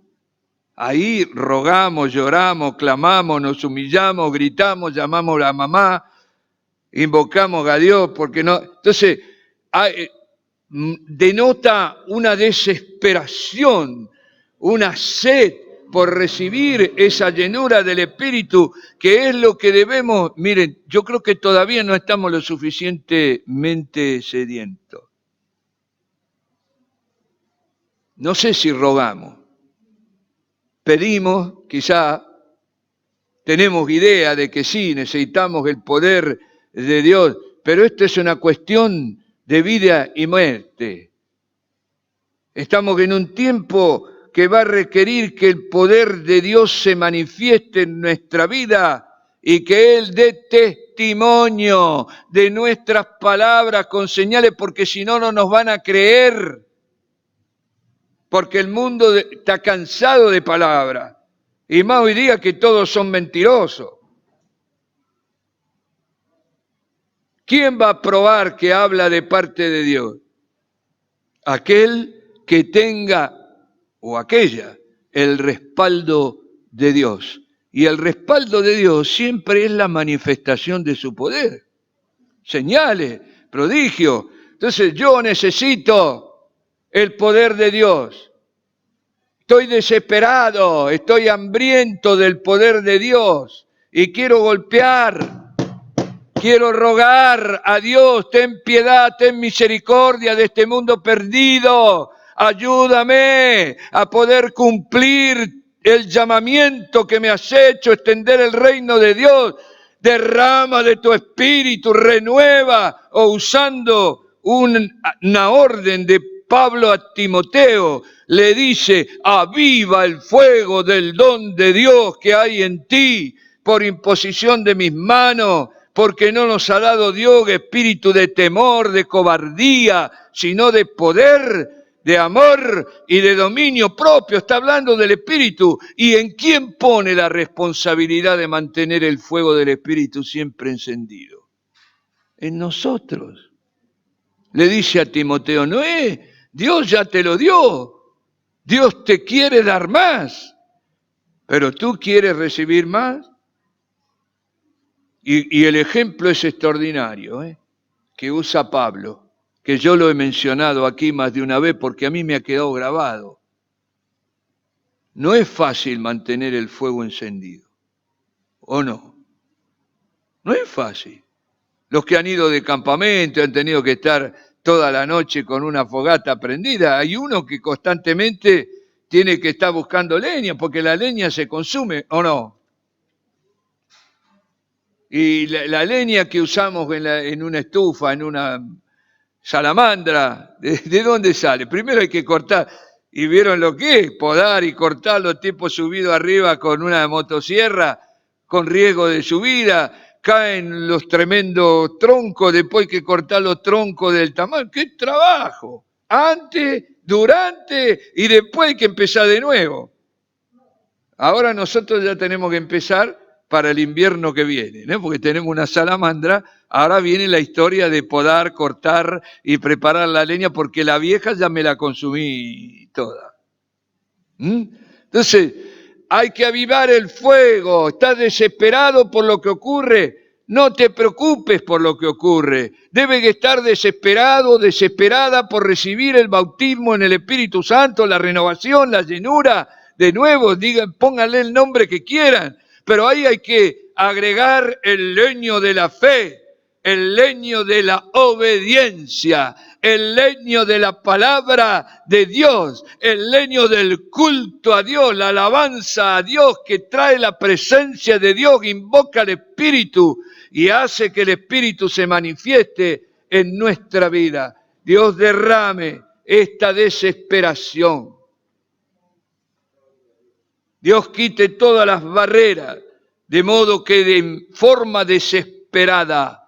Ahí rogamos, lloramos, clamamos, nos humillamos, gritamos, llamamos a la mamá, invocamos a Dios, porque no. Entonces, denota una desesperación, una sed por recibir esa llenura del Espíritu, que es lo que debemos. Miren, yo creo que todavía no estamos lo suficientemente sedientos. No sé si rogamos, pedimos, quizá tenemos idea de que sí, necesitamos el poder de Dios, pero esto es una cuestión de vida y muerte. Estamos en un tiempo que va a requerir que el poder de Dios se manifieste en nuestra vida y que Él dé testimonio de nuestras palabras con señales, porque si no, no nos van a creer. Porque el mundo está cansado de palabras. Y más hoy día que todos son mentirosos. ¿Quién va a probar que habla de parte de Dios? Aquel que tenga, o aquella, el respaldo de Dios. Y el respaldo de Dios siempre es la manifestación de su poder. Señales, prodigios. Entonces yo necesito el poder de Dios. Estoy desesperado, estoy hambriento del poder de Dios y quiero golpear, quiero rogar a Dios, ten piedad, ten misericordia de este mundo perdido, ayúdame a poder cumplir el llamamiento que me has hecho, extender el reino de Dios, derrama de tu espíritu, renueva, o usando una orden de Pablo a Timoteo, le dice, aviva el fuego del don de Dios que hay en ti por imposición de mis manos, porque no nos ha dado Dios espíritu de temor, de cobardía, sino de poder, de amor y de dominio propio. Está hablando del Espíritu. ¿Y en quién pone la responsabilidad de mantener el fuego del Espíritu siempre encendido? En nosotros. Le dice a Timoteo, no es, Dios ya te lo dio. Dios te quiere dar más. Pero tú quieres recibir más. Y el ejemplo es extraordinario, que usa Pablo, que yo lo he mencionado aquí más de una vez porque a mí me ha quedado grabado. No es fácil mantener el fuego encendido, ¿o no? No es fácil. Los que han ido de campamento han tenido que estar toda la noche con una fogata prendida. Hay uno que constantemente tiene que estar buscando leña porque la leña se consume, ¿o no? Y la leña que usamos en una estufa, en una salamandra, ¿de dónde sale? Primero hay que cortar. ¿Y vieron lo que es? Podar y cortar los tipos subidos arriba con una motosierra, con riesgo de subida. Caen los tremendos troncos, después hay que cortar los troncos del tamaño. ¡Qué trabajo! Antes, durante y después hay que empezar de nuevo. Ahora nosotros ya tenemos que empezar para el invierno que viene, ¿no? Porque tenemos una salamandra, ahora viene la historia de podar, cortar y preparar la leña, porque la vieja ya me la consumí toda. Entonces, hay que avivar el fuego. ¿Estás desesperado por lo que ocurre? No te preocupes por lo que ocurre. Debes estar desesperado, desesperada por recibir el bautismo en el Espíritu Santo, la renovación, la llenura. De nuevo, digan, pónganle el nombre que quieran. Pero ahí hay que agregar el leño de la fe, el leño de la obediencia, el leño de la palabra de Dios, el leño del culto a Dios, la alabanza a Dios que trae la presencia de Dios, invoca al Espíritu y hace que el Espíritu se manifieste en nuestra vida. Dios derrame esta desesperación. Dios quite todas las barreras, de modo que de forma desesperada,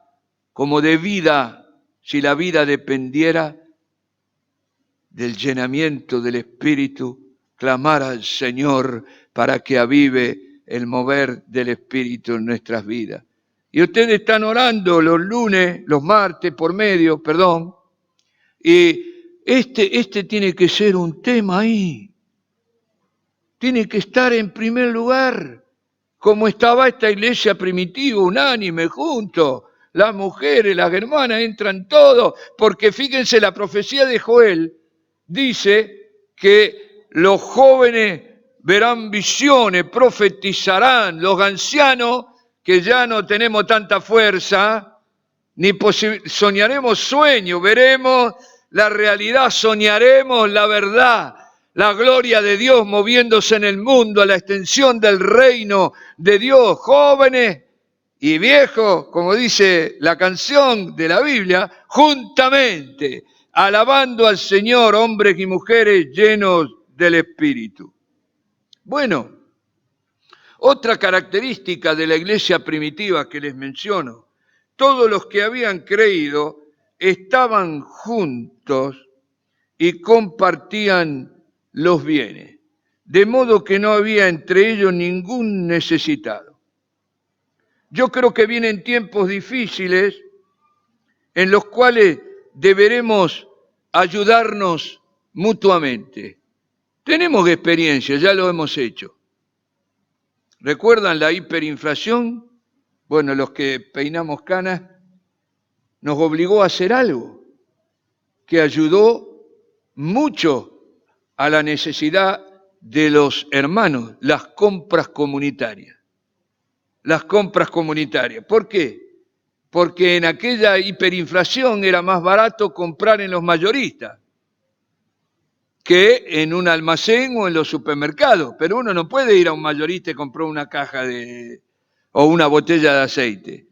como de vida, si la vida dependiera del llenamiento del Espíritu, clamar al Señor para que avive el mover del Espíritu en nuestras vidas. Y ustedes están orando los lunes, los martes, y este tiene que ser un tema ahí. Tiene que estar en primer lugar, como estaba esta iglesia primitiva, unánime, juntos. Las mujeres, las hermanas entran todos, porque fíjense, la profecía de Joel dice que los jóvenes verán visiones, profetizarán, los ancianos, que ya no tenemos tanta fuerza, ni soñaremos sueños, veremos la realidad, soñaremos la verdad, la gloria de Dios moviéndose en el mundo, a la extensión del reino de Dios, jóvenes y viejos, como dice la canción de la Biblia, juntamente, alabando al Señor, hombres y mujeres llenos del Espíritu. Bueno, otra característica de la iglesia primitiva que les menciono, todos los que habían creído estaban juntos y compartían los bienes, de modo que no había entre ellos ningún necesitado. Yo creo que vienen tiempos difíciles en los cuales deberemos ayudarnos mutuamente. Tenemos experiencia, ya lo hemos hecho. ¿Recuerdan la hiperinflación? Bueno, los que peinamos canas, nos obligó a hacer algo que ayudó mucho a la necesidad de los hermanos, las compras comunitarias. Las compras comunitarias. ¿Por qué? Porque en aquella hiperinflación era más barato comprar en los mayoristas que en un almacén o en los supermercados. Pero uno no puede ir a un mayorista y comprar una caja o una botella de aceite.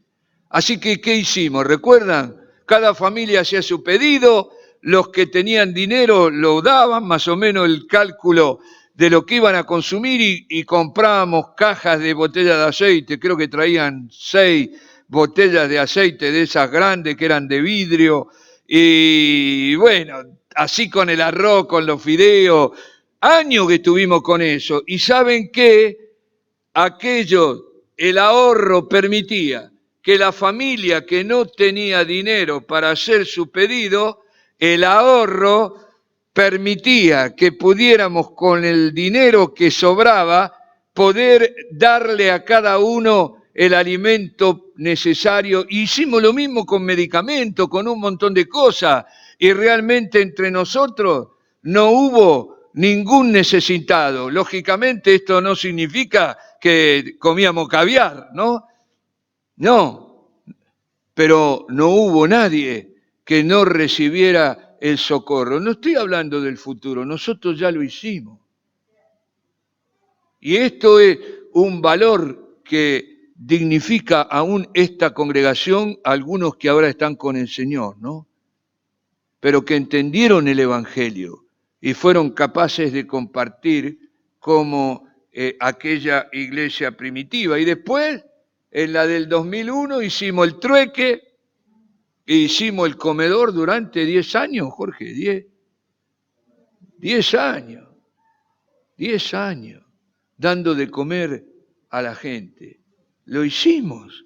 Así que, ¿qué hicimos? ¿Recuerdan? Cada familia hacía su pedido, los que tenían dinero lo daban, más o menos el cálculo de lo que iban a consumir y comprábamos cajas de botellas de aceite, creo que traían 6 botellas de aceite de esas grandes que eran de vidrio, y bueno, así con el arroz, con los fideos, años que estuvimos con eso, y ¿saben qué? El ahorro permitía que la familia que no tenía dinero para hacer su pedido, el ahorro permitía que pudiéramos con el dinero que sobraba poder darle a cada uno el alimento necesario. Hicimos lo mismo con medicamentos, con un montón de cosas, y realmente entre nosotros no hubo ningún necesitado. Lógicamente esto no significa que comíamos caviar, ¿no? No, pero no hubo nadie que no recibiera el socorro. No estoy hablando del futuro, nosotros ya lo hicimos. Y esto es un valor que dignifica aún esta congregación, algunos que ahora están con el Señor, ¿no? Pero que entendieron el Evangelio y fueron capaces de compartir como aquella iglesia primitiva. Y después, en la del 2001, hicimos el trueque e hicimos el comedor durante 10 años, Jorge, 10 años, 10 años, dando de comer a la gente. Lo hicimos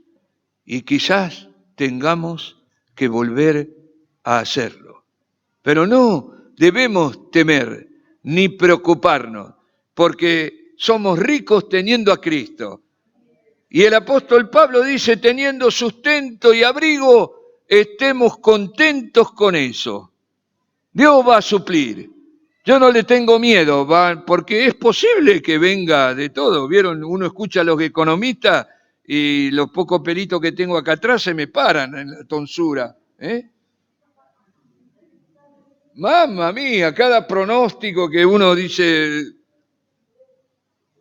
y quizás tengamos que volver a hacerlo. Pero no debemos temer ni preocuparnos, porque somos ricos teniendo a Cristo. Y el apóstol Pablo dice, teniendo sustento y abrigo, estemos contentos con eso. Dios va a suplir. Yo no le tengo miedo, porque es posible que venga de todo. ¿Vieron? Uno escucha a los economistas y los pocos pelitos que tengo acá atrás se me paran en la tonsura. Mamma mía, cada pronóstico que uno dice,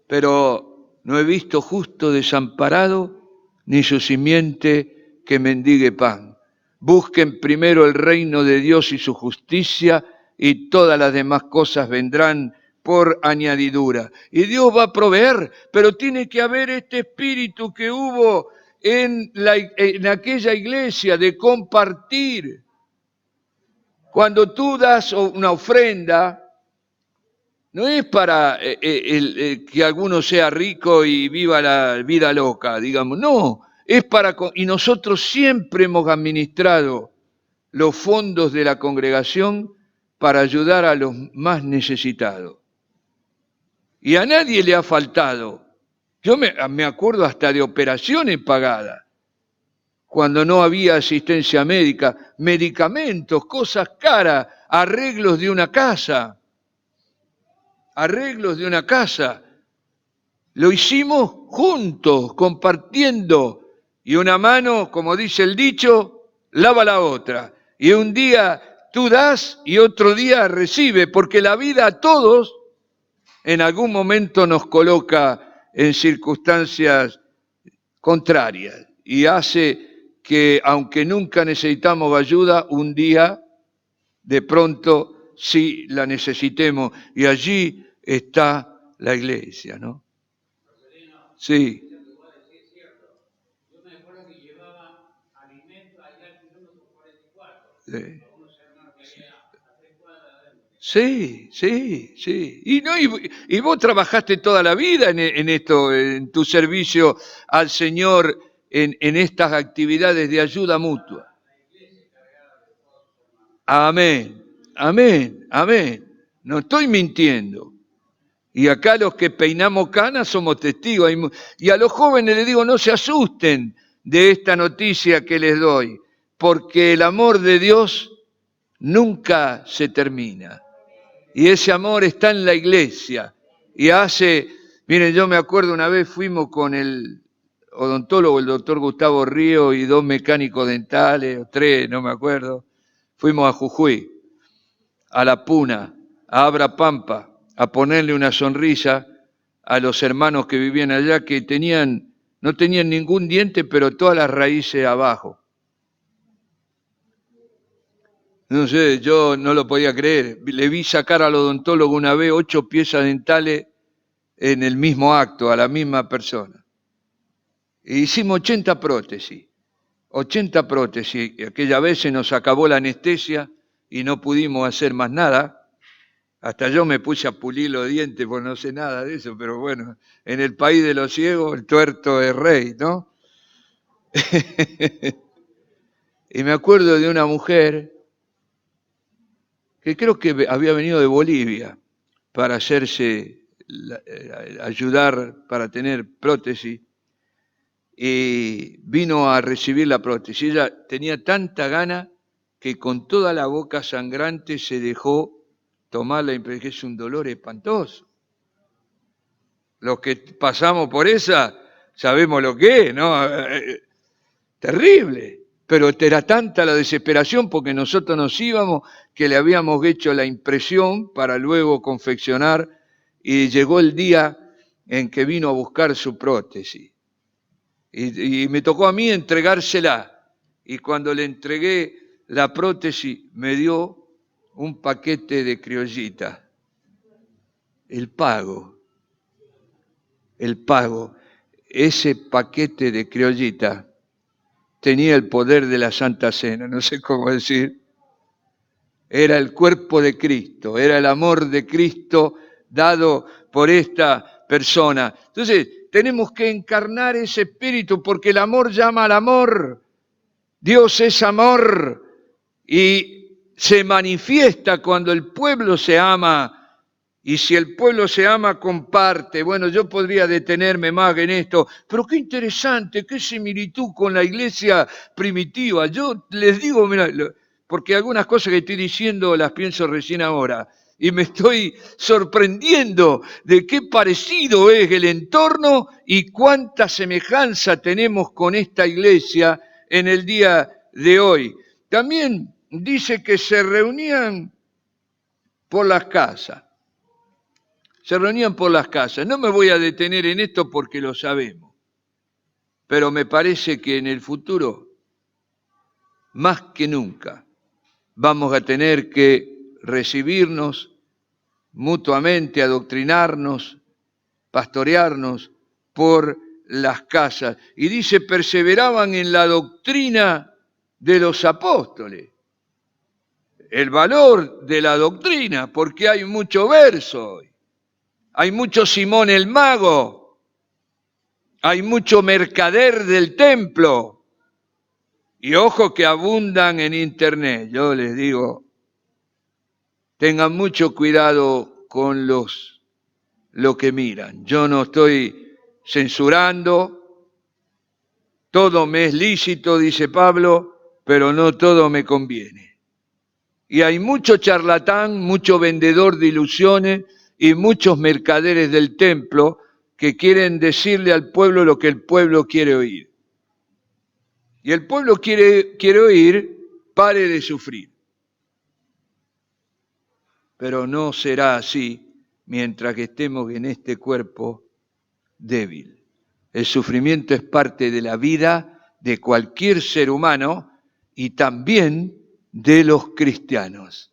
pero no he visto justo desamparado, ni su simiente que mendigue pan. Busquen primero el reino de Dios y su justicia, y todas las demás cosas vendrán por añadidura. Y Dios va a proveer, pero tiene que haber este espíritu que hubo en aquella iglesia de compartir. Cuando tú das una ofrenda, No es para que alguno sea rico y viva la vida loca, digamos. No, es para... Y nosotros siempre hemos administrado los fondos de la congregación para ayudar a los más necesitados. Y a nadie le ha faltado. Yo me acuerdo hasta de operaciones pagadas, cuando no había asistencia médica, medicamentos, cosas caras, arreglos de una casa. Arreglos de una casa. Lo hicimos juntos, compartiendo. Y una mano, como dice el dicho, lava la otra. Y un día tú das y otro día recibe, porque la vida a todos en algún momento nos coloca en circunstancias contrarias y hace que, aunque nunca necesitamos ayuda, un día de pronto sí la necesitemos. Y allí está la iglesia, ¿no? Sí. Sí, sí, sí. Y, no, y vos trabajaste toda la vida en esto, en tu servicio al Señor, en estas actividades de ayuda mutua. Amén, amén, amén. No estoy mintiendo. Y acá los que peinamos canas somos testigos. Y a los jóvenes les digo, no se asusten de esta noticia que les doy, porque el amor de Dios nunca se termina. Y ese amor está en la iglesia. Y miren, yo me acuerdo una vez fuimos con el odontólogo, el doctor Gustavo Río, y 2 mecánicos dentales, o 3, no me acuerdo. Fuimos a Jujuy, a La Puna, a Abra Pampa, a ponerle una sonrisa a los hermanos que vivían allá, que no tenían ningún diente, pero todas las raíces abajo. No sé, yo no lo podía creer. Le vi sacar al odontólogo una vez 8 piezas dentales en el mismo acto, a la misma persona. E hicimos 80 prótesis. 80 prótesis. Aquella vez se nos acabó la anestesia y no pudimos hacer más nada. Hasta yo me puse a pulir los dientes, porque no sé nada de eso, pero bueno, en el país de los ciegos el tuerto es rey, ¿no? Y me acuerdo de una mujer que creo que había venido de Bolivia para ayudar para tener prótesis, y vino a recibir la prótesis. Ella tenía tanta gana que con toda la boca sangrante se dejó tomar la impresión, que es un dolor espantoso. Los que pasamos por esa sabemos lo que es, ¿no? Terrible. Pero era tanta la desesperación porque nosotros nos íbamos que le habíamos hecho la impresión para luego confeccionar, y llegó el día en que vino a buscar su prótesis. Y me tocó a mí entregársela. Y cuando le entregué la prótesis me dio un paquete de criollita. El pago. Ese paquete de criollita tenía el poder de la Santa Cena, no sé cómo decir. Era el cuerpo de Cristo, era el amor de Cristo dado por esta persona. Entonces, tenemos que encarnar ese espíritu, porque el amor llama al amor. Dios es amor y se manifiesta cuando el pueblo se ama. Y si el pueblo se ama, comparte. Bueno, yo podría detenerme más en esto, pero qué interesante, qué similitud con la iglesia primitiva. Yo les digo, mira, porque algunas cosas que estoy diciendo las pienso recién ahora, y me estoy sorprendiendo de qué parecido es el entorno y cuánta semejanza tenemos con esta iglesia en el día de hoy. También dice que se reunían por las casas. Se reunían por las casas. No me voy a detener en esto porque lo sabemos, pero me parece que en el futuro, más que nunca, vamos a tener que recibirnos mutuamente, adoctrinarnos, pastorearnos por las casas. Y dice, perseveraban en la doctrina de los apóstoles. El valor de la doctrina, porque hay mucho verso hoy. hay mucho Simón el mago, hay mucho mercader del templo, y ojo que abundan en internet. Yo les digo, tengan mucho cuidado con lo que miran. Yo no estoy censurando, todo me es lícito, dice Pablo, pero no todo me conviene. Y hay mucho charlatán, mucho vendedor de ilusiones y muchos mercaderes del templo que quieren decirle al pueblo lo que el pueblo quiere oír. Y el pueblo quiere oír, pare de sufrir. Pero no será así mientras que estemos en este cuerpo débil. El sufrimiento es parte de la vida de cualquier ser humano y también de los cristianos.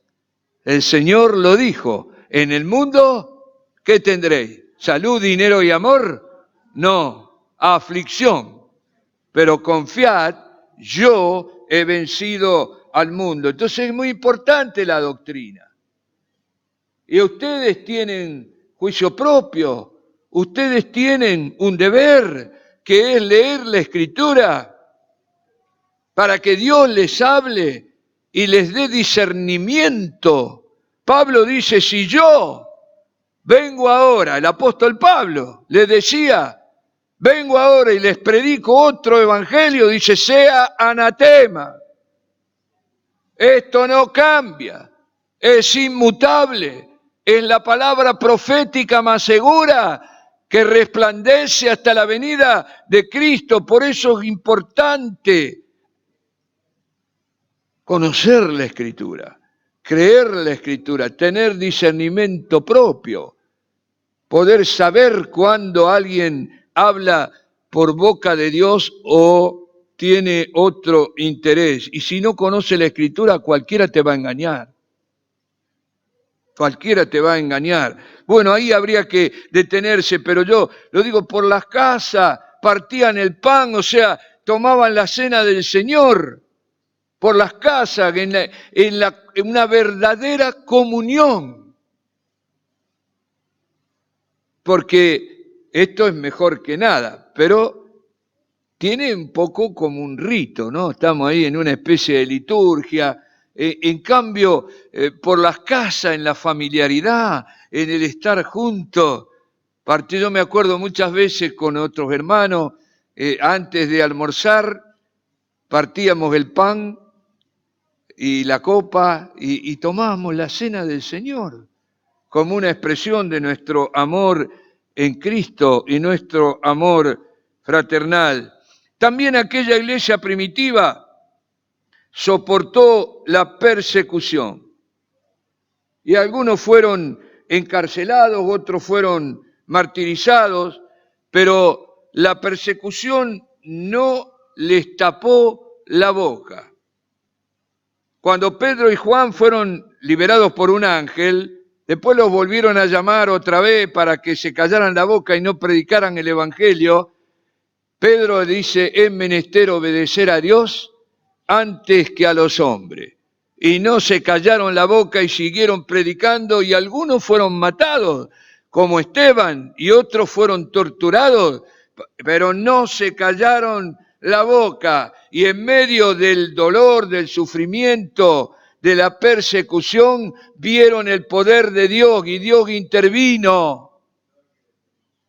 El Señor lo dijo, en el mundo, ¿qué tendréis? ¿Salud, dinero y amor? No, aflicción. Pero confiad, yo he vencido al mundo. Entonces es muy importante la doctrina. Y ustedes tienen juicio propio, ustedes tienen un deber, que es leer la Escritura, para que Dios les hable y les dé discernimiento. Pablo dice, si yo vengo ahora, el apóstol Pablo les decía, vengo ahora y les predico otro evangelio, dice, sea anatema. Esto no cambia, es inmutable, es la palabra profética más segura que resplandece hasta la venida de Cristo. Por eso es importante conocer la Escritura, creer la Escritura, tener discernimiento propio, poder saber cuando alguien habla por boca de Dios o tiene otro interés. Y si no conoce la Escritura, cualquiera te va a engañar. Cualquiera te va a engañar. Bueno, ahí habría que detenerse, pero yo lo digo, por las casas partían el pan, o sea, tomaban la cena del Señor. Por las casas, en una verdadera comunión. Porque esto es mejor que nada, pero tiene un poco como un rito, ¿no? Estamos ahí en una especie de liturgia. En cambio, por las casas, en la familiaridad, en el estar juntos. Yo me acuerdo muchas veces con otros hermanos, antes de almorzar, partíamos el pan y la copa y tomábamos la cena del Señor como una expresión de nuestro amor en Cristo y nuestro amor fraternal. También aquella iglesia primitiva soportó la persecución y algunos fueron encarcelados, otros fueron martirizados, pero la persecución no les tapó la boca. Cuando Pedro y Juan fueron liberados por un ángel, después los volvieron a llamar otra vez para que se callaran la boca y no predicaran el evangelio. Pedro dice, es menester obedecer a Dios antes que a los hombres. Y no se callaron la boca y siguieron predicando, y algunos fueron matados, como Esteban, y otros fueron torturados, pero no se callaron la boca. Y en medio del dolor, del sufrimiento, de la persecución, vieron el poder de Dios y Dios intervino.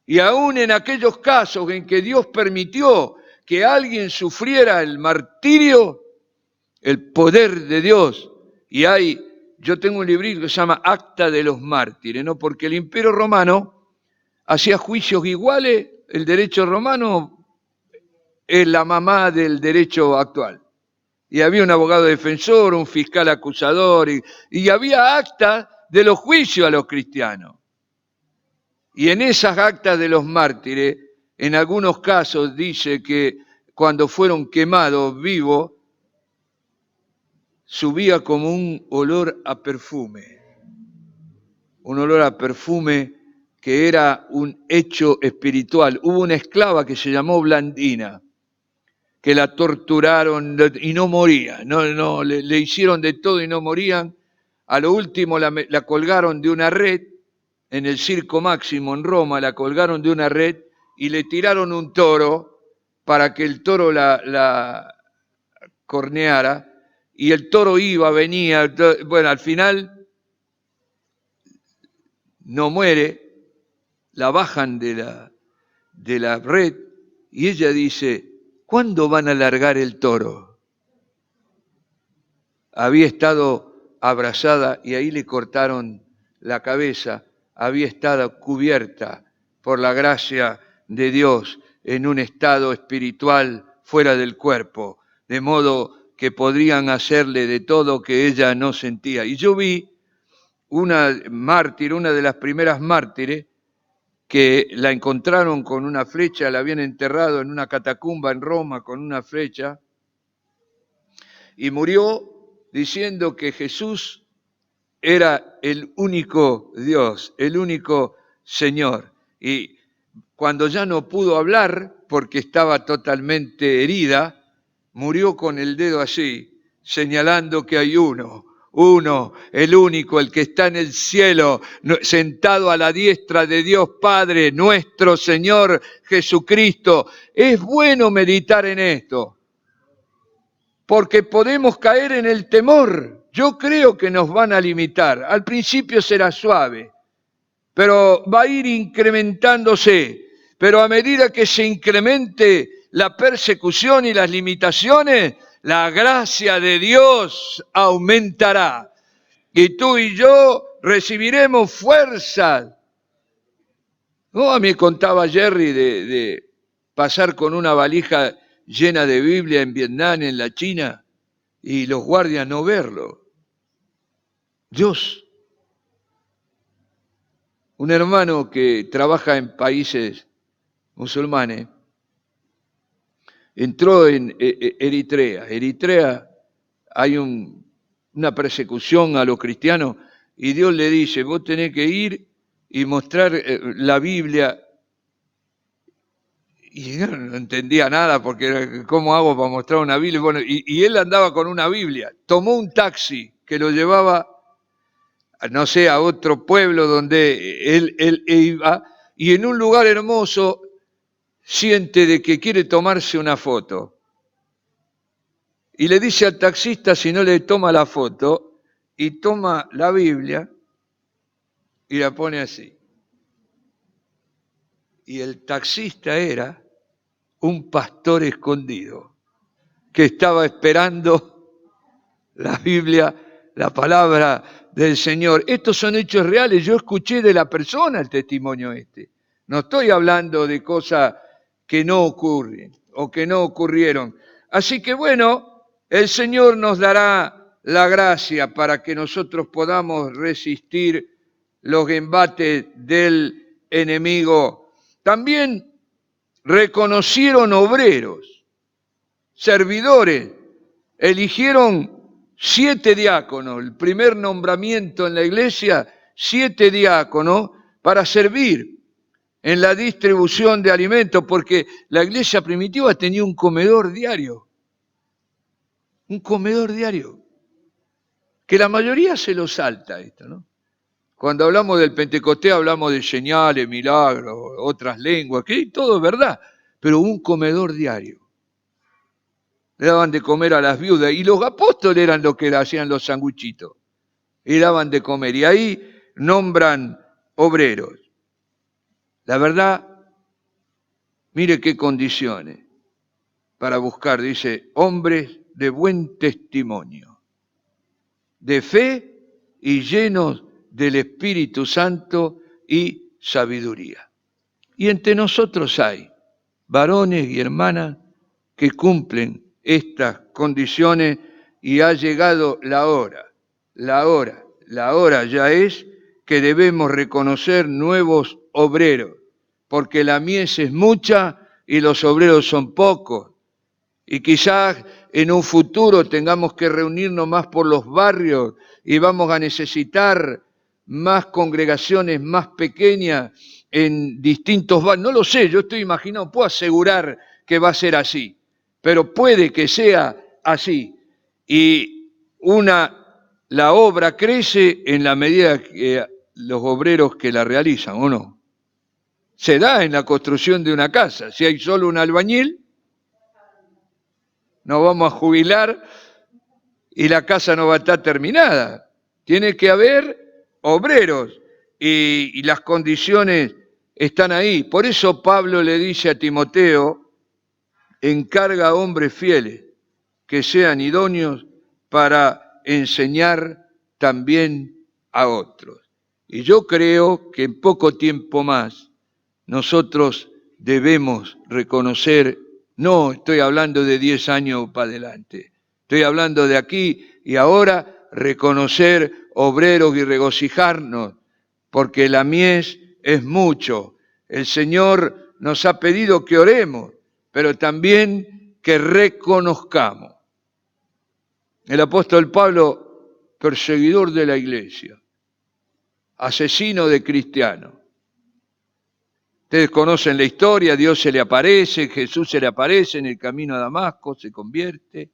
Y aún en aquellos casos en que Dios permitió que alguien sufriera el martirio, el poder de Dios. Y yo tengo un librito que se llama Acta de los Mártires, ¿no? Porque el Imperio Romano hacía juicios iguales, el derecho romano es la mamá del derecho actual. Y había un abogado defensor, un fiscal acusador, y había actas de los juicios a los cristianos. Y en esas actas de los mártires, en algunos casos dice que cuando fueron quemados vivos, subía como un olor a perfume. Un olor a perfume que era un hecho espiritual. Hubo una esclava que se llamó Blandina, que la torturaron y no moría. Le hicieron de todo y no morían. A lo último la colgaron de una red en el Circo Máximo en Roma, la colgaron de una red y le tiraron un toro para que el toro la corneara, y el toro iba, venía, bueno, al final no muere, la bajan de la red y ella dice, ¿cuándo van a largar el toro? Había estado abrazada y ahí le cortaron la cabeza, había estado cubierta por la gracia de Dios en un estado espiritual fuera del cuerpo, de modo que podrían hacerle de todo que ella no sentía. Y yo vi una mártir, una de las primeras mártires, que la encontraron con una flecha, la habían enterrado en una catacumba en Roma con una flecha, y murió diciendo que Jesús era el único Dios, el único Señor. Y cuando ya no pudo hablar, porque estaba totalmente herida, murió con el dedo así, señalando que hay uno, el único, el que está en el cielo, sentado a la diestra de Dios Padre, nuestro Señor Jesucristo. Es bueno meditar en esto, porque podemos caer en el temor. Yo creo que nos van a limitar. Al principio será suave, pero va a ir incrementándose. Pero a medida que se incremente la persecución y las limitaciones, la gracia de Dios aumentará. Y tú y yo recibiremos fuerza. No, a mí contaba Jerry de pasar con una valija llena de Biblia en Vietnam, en la China, y los guardias no verlo. Dios. Un hermano que trabaja en países musulmanes entró en Eritrea. Eritrea hay una persecución a los cristianos y Dios le dice, vos tenés que ir y mostrar la Biblia. Y yo no entendía nada porque era, ¿cómo hago para mostrar una Biblia? Bueno, y él andaba con una Biblia. Tomó un taxi que lo llevaba, no sé, a otro pueblo donde él iba, y en un lugar hermoso siente de que quiere tomarse una foto. Y le dice al taxista si no le toma la foto, y toma la Biblia y la pone así. Y el taxista era un pastor escondido que estaba esperando la Biblia, la palabra del Señor. Estos son hechos reales. Yo escuché de la persona el testimonio este. No estoy hablando de cosas que no ocurren o que no ocurrieron. Así que bueno, el Señor nos dará la gracia para que nosotros podamos resistir los embates del enemigo. También reconocieron obreros, servidores, eligieron 7 diáconos, el primer nombramiento en la iglesia, 7 diáconos para servir en la distribución de alimentos, porque la iglesia primitiva tenía un comedor diario, que la mayoría se lo salta esto, ¿no? Cuando hablamos del Pentecostés hablamos de señales, milagros, otras lenguas, que todo es verdad, pero un comedor diario. Le daban de comer a las viudas, y los apóstoles eran los que hacían los sanguchitos, y daban de comer, y ahí nombran obreros. La verdad, mire qué condiciones para buscar, dice, hombres de buen testimonio, de fe y llenos del Espíritu Santo y sabiduría. Y entre nosotros hay varones y hermanas que cumplen estas condiciones y ha llegado la hora ya es que debemos reconocer nuevos obreros, porque la mies es mucha y los obreros son pocos. Y quizás en un futuro tengamos que reunirnos más por los barrios y vamos a necesitar más congregaciones más pequeñas en distintos barrios. No lo sé, yo estoy imaginando, puedo asegurar que va a ser así, pero puede que sea así. Y la obra crece en la medida que los obreros que la realizan, ¿o no? Se da en la construcción de una casa. Si hay solo un albañil, nos vamos a jubilar y la casa no va a estar terminada. Tiene que haber obreros y las condiciones están ahí. Por eso Pablo le dice a Timoteo, encarga a hombres fieles que sean idóneos para enseñar también a otros. Y yo creo que en poco tiempo más nosotros debemos reconocer, no estoy hablando de 10 años para adelante, estoy hablando de aquí y ahora, reconocer obreros y regocijarnos, porque la mies es mucho. El Señor nos ha pedido que oremos, pero también que reconozcamos. El apóstol Pablo, perseguidor de la iglesia, asesino de cristianos. Ustedes conocen la historia, Dios se le aparece, Jesús se le aparece en el camino a Damasco, se convierte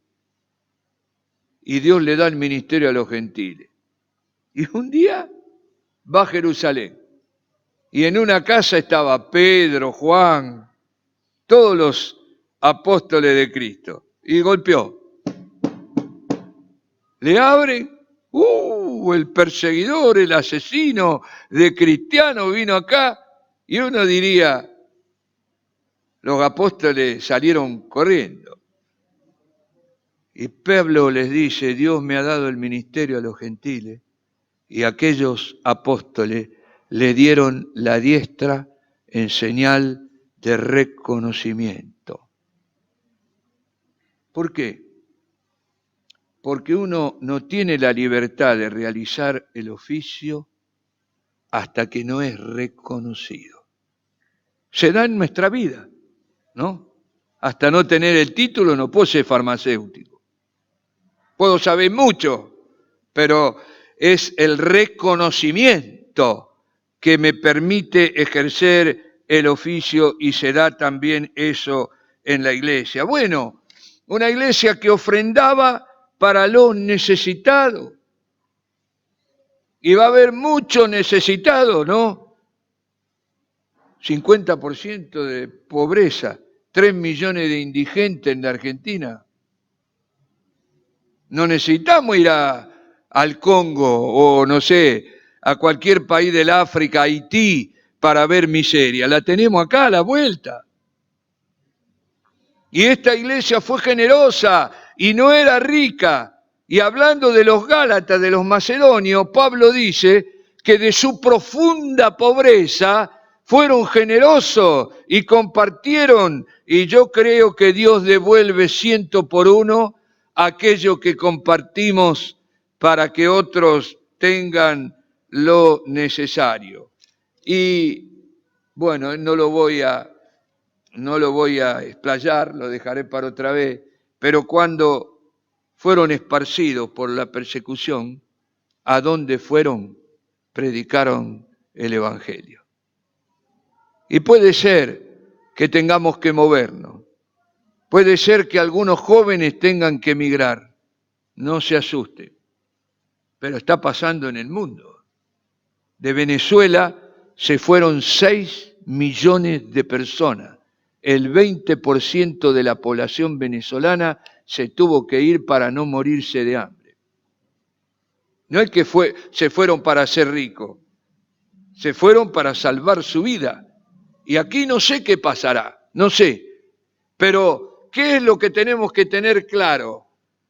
y Dios le da el ministerio a los gentiles. Y un día va a Jerusalén y en una casa estaba Pedro, Juan, todos los apóstoles de Cristo y golpeó. Le abren, el perseguidor, el asesino de cristianos vino acá. Y uno diría, los apóstoles salieron corriendo. Y Pablo les dice, Dios me ha dado el ministerio a los gentiles. Y aquellos apóstoles le dieron la diestra en señal de reconocimiento. ¿Por qué? Porque uno no tiene la libertad de realizar el oficio hasta que no es reconocido. Se da en nuestra vida, ¿no? Hasta no tener el título no puedo ser farmacéutico. Puedo saber mucho, pero es el reconocimiento que me permite ejercer el oficio y se da también eso en la iglesia. Bueno, una iglesia que ofrendaba para los necesitados. Y va a haber muchos necesitados, ¿no? 50% de pobreza, 3 millones de indigentes en la Argentina. No necesitamos ir al Congo o, no sé, a cualquier país del África, Haití, para ver miseria. La tenemos acá a la vuelta. Y esta iglesia fue generosa y no era rica. Y hablando de los Gálatas, de los macedonios, Pablo dice que de su profunda pobreza fueron generosos y compartieron. Y yo creo que Dios devuelve 100 por 1 aquello que compartimos para que otros tengan lo necesario. Y bueno, no lo voy a explayar, lo dejaré para otra vez, pero cuando fueron esparcidos por la persecución, ¿a dónde fueron? Predicaron el Evangelio. Y puede ser que tengamos que movernos, puede ser que algunos jóvenes tengan que emigrar, no se asusten, pero está pasando en el mundo. De Venezuela se fueron 6 millones de personas. El 20% de la población venezolana se tuvo que ir para no morirse de hambre. No es que se fueron para ser ricos, se fueron para salvar su vida. Y aquí no sé qué pasará, no sé. Pero, ¿qué es lo que tenemos que tener claro?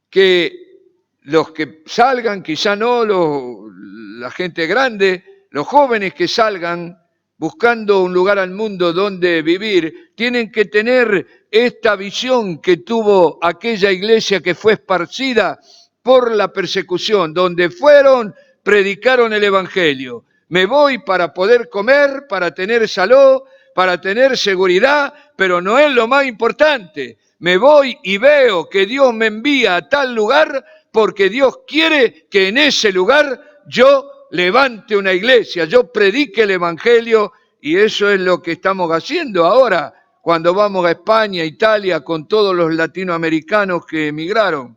Que los que salgan, quizá no la gente grande, los jóvenes que salgan buscando un lugar al mundo donde vivir, tienen que tener esta visión que tuvo aquella iglesia que fue esparcida por la persecución, donde fueron, predicaron el Evangelio. Me voy para poder comer, para tener salud, para tener seguridad, pero no es lo más importante. Me voy y veo que Dios me envía a tal lugar porque Dios quiere que en ese lugar yo levante una iglesia, yo predique el Evangelio, y eso es lo que estamos haciendo ahora cuando vamos a España, Italia, con todos los latinoamericanos que emigraron.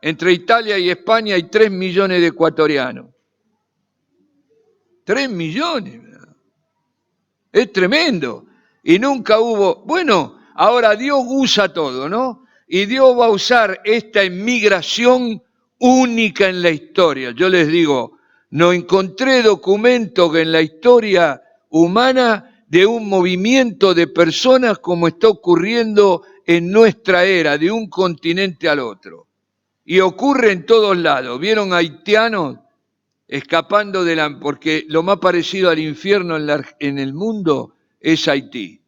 Entre Italia y España hay 3 millones de ecuatorianos. 3 millones. Es tremendo. Y nunca hubo... Bueno, ahora Dios usa todo, ¿no? Y Dios va a usar esta inmigración única en la historia. Yo les digo, no encontré documentos en la historia humana de un movimiento de personas como está ocurriendo en nuestra era, de un continente al otro. Y ocurre en todos lados. ¿Vieron haitianos escapando de la... porque lo más parecido al infierno en el mundo es Haití?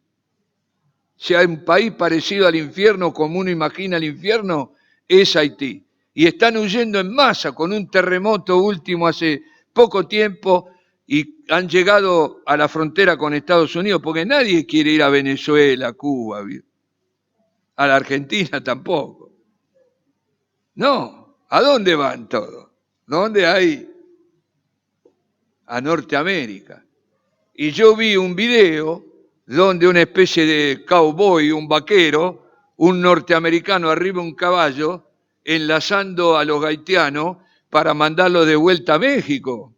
Si hay un país parecido al infierno, como uno imagina el infierno, es Haití. Y están huyendo en masa con un terremoto último hace poco tiempo y han llegado a la frontera con Estados Unidos, porque nadie quiere ir a Venezuela, a Cuba, a la Argentina tampoco. No, ¿a dónde van todos? ¿Dónde hay? A Norteamérica. Y yo vi un video donde una especie de cowboy, un vaquero, un norteamericano arriba de un caballo, enlazando a los haitianos para mandarlos de vuelta a México.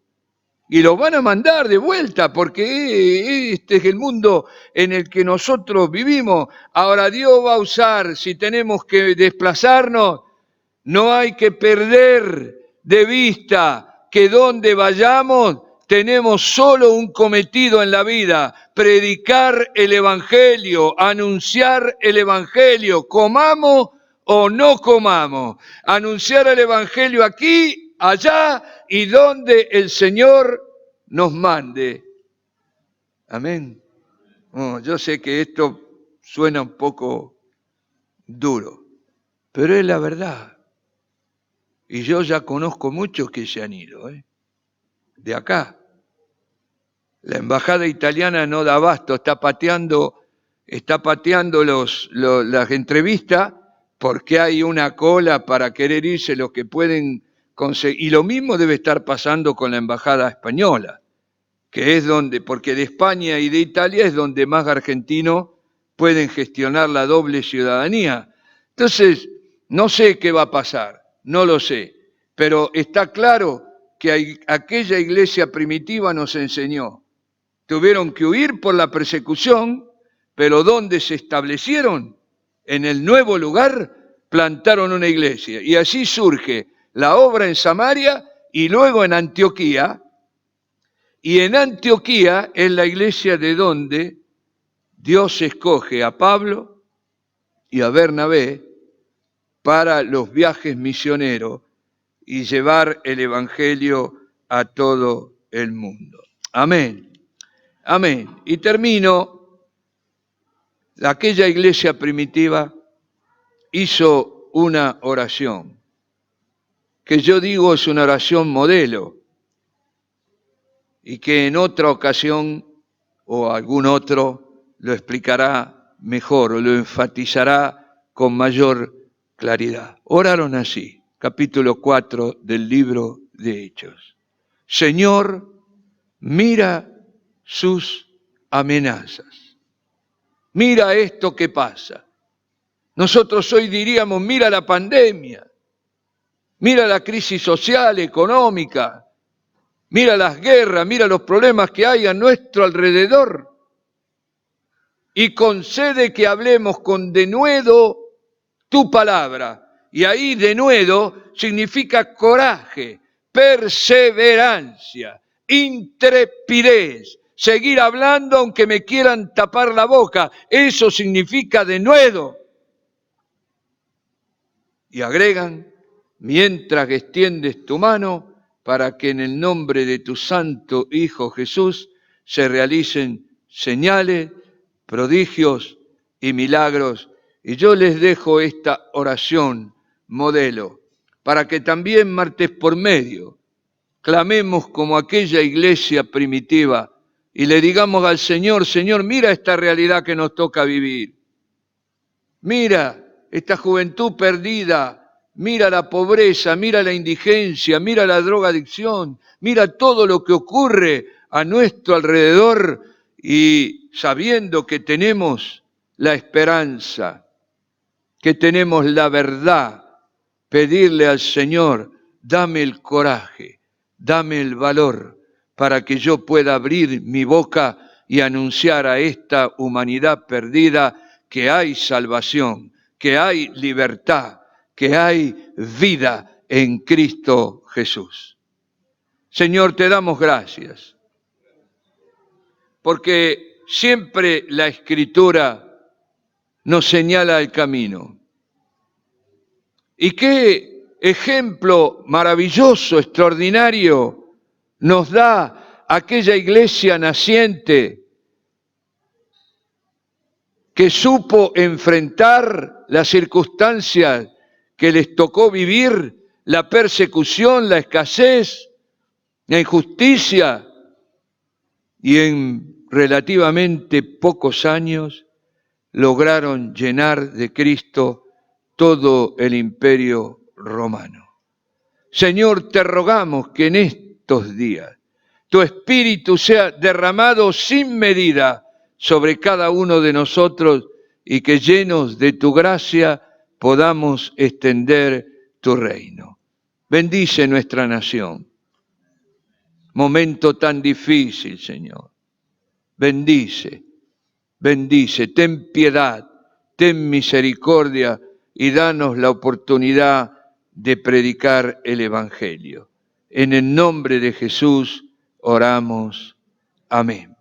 Y los van a mandar de vuelta porque este es el mundo en el que nosotros vivimos. Ahora Dios va a usar, si tenemos que desplazarnos, no hay que perder de vista que donde vayamos tenemos solo un cometido en la vida: predicar el Evangelio, anunciar el Evangelio, comamos o no comamos, anunciar el Evangelio aquí, allá y donde el Señor nos mande. Amén. Oh, yo sé que esto suena un poco duro, pero es la verdad. Y yo ya conozco muchos que se han ido, de acá. La embajada italiana no da abasto, está pateando las entrevistas porque hay una cola para querer irse los que pueden conseguir. Y lo mismo debe estar pasando con la embajada española, que es donde, porque de España y de Italia es donde más argentinos pueden gestionar la doble ciudadanía. Entonces, no sé qué va a pasar, no lo sé, pero está claro que aquella iglesia primitiva nos enseñó. Tuvieron que huir por la persecución, pero ¿dónde se establecieron? En el nuevo lugar plantaron una iglesia. Y así surge la obra en Samaria y luego en Antioquía. Y en Antioquía es la iglesia de donde Dios escoge a Pablo y a Bernabé para los viajes misioneros y llevar el Evangelio a todo el mundo. Amén. Amén. Y termino. Aquella iglesia primitiva hizo una oración, que yo digo es una oración modelo, y que en otra ocasión o algún otro lo explicará mejor o lo enfatizará con mayor claridad. Oraron así, capítulo 4 del libro de Hechos. Señor, mira sus amenazas. Mira esto que pasa. Nosotros hoy diríamos, mira la pandemia, mira la crisis social, económica, mira las guerras, mira los problemas que hay a nuestro alrededor. Y concede que hablemos con denuedo tu palabra. Y ahí denuedo significa coraje, perseverancia, intrepidez. Seguir hablando aunque me quieran tapar la boca. Eso significa denuedo. Y agregan, mientras que extiendes tu mano para que en el nombre de tu santo Hijo Jesús se realicen señales, prodigios y milagros. Y yo les dejo esta oración modelo para que también martes por medio clamemos como aquella iglesia primitiva y le digamos al Señor, Señor, mira esta realidad que nos toca vivir. Mira esta juventud perdida, mira la pobreza, mira la indigencia, mira la drogadicción, mira todo lo que ocurre a nuestro alrededor y sabiendo que tenemos la esperanza, que tenemos la verdad, pedirle al Señor, dame el coraje, dame el valor para que yo pueda abrir mi boca y anunciar a esta humanidad perdida que hay salvación, que hay libertad, que hay vida en Cristo Jesús. Señor, te damos gracias, porque siempre la Escritura nos señala el camino. Y qué ejemplo maravilloso, extraordinario, nos da aquella iglesia naciente que supo enfrentar las circunstancias que les tocó vivir, la persecución, la escasez, la injusticia, y en relativamente pocos años lograron llenar de Cristo todo el imperio romano. Señor, te rogamos que en estos días tu Espíritu sea derramado sin medida sobre cada uno de nosotros y que llenos de tu gracia podamos extender tu reino. Bendice nuestra nación. Momento tan difícil, Señor. Bendice, bendice, ten piedad, ten misericordia y danos la oportunidad de predicar el Evangelio. En el nombre de Jesús oramos. Amén.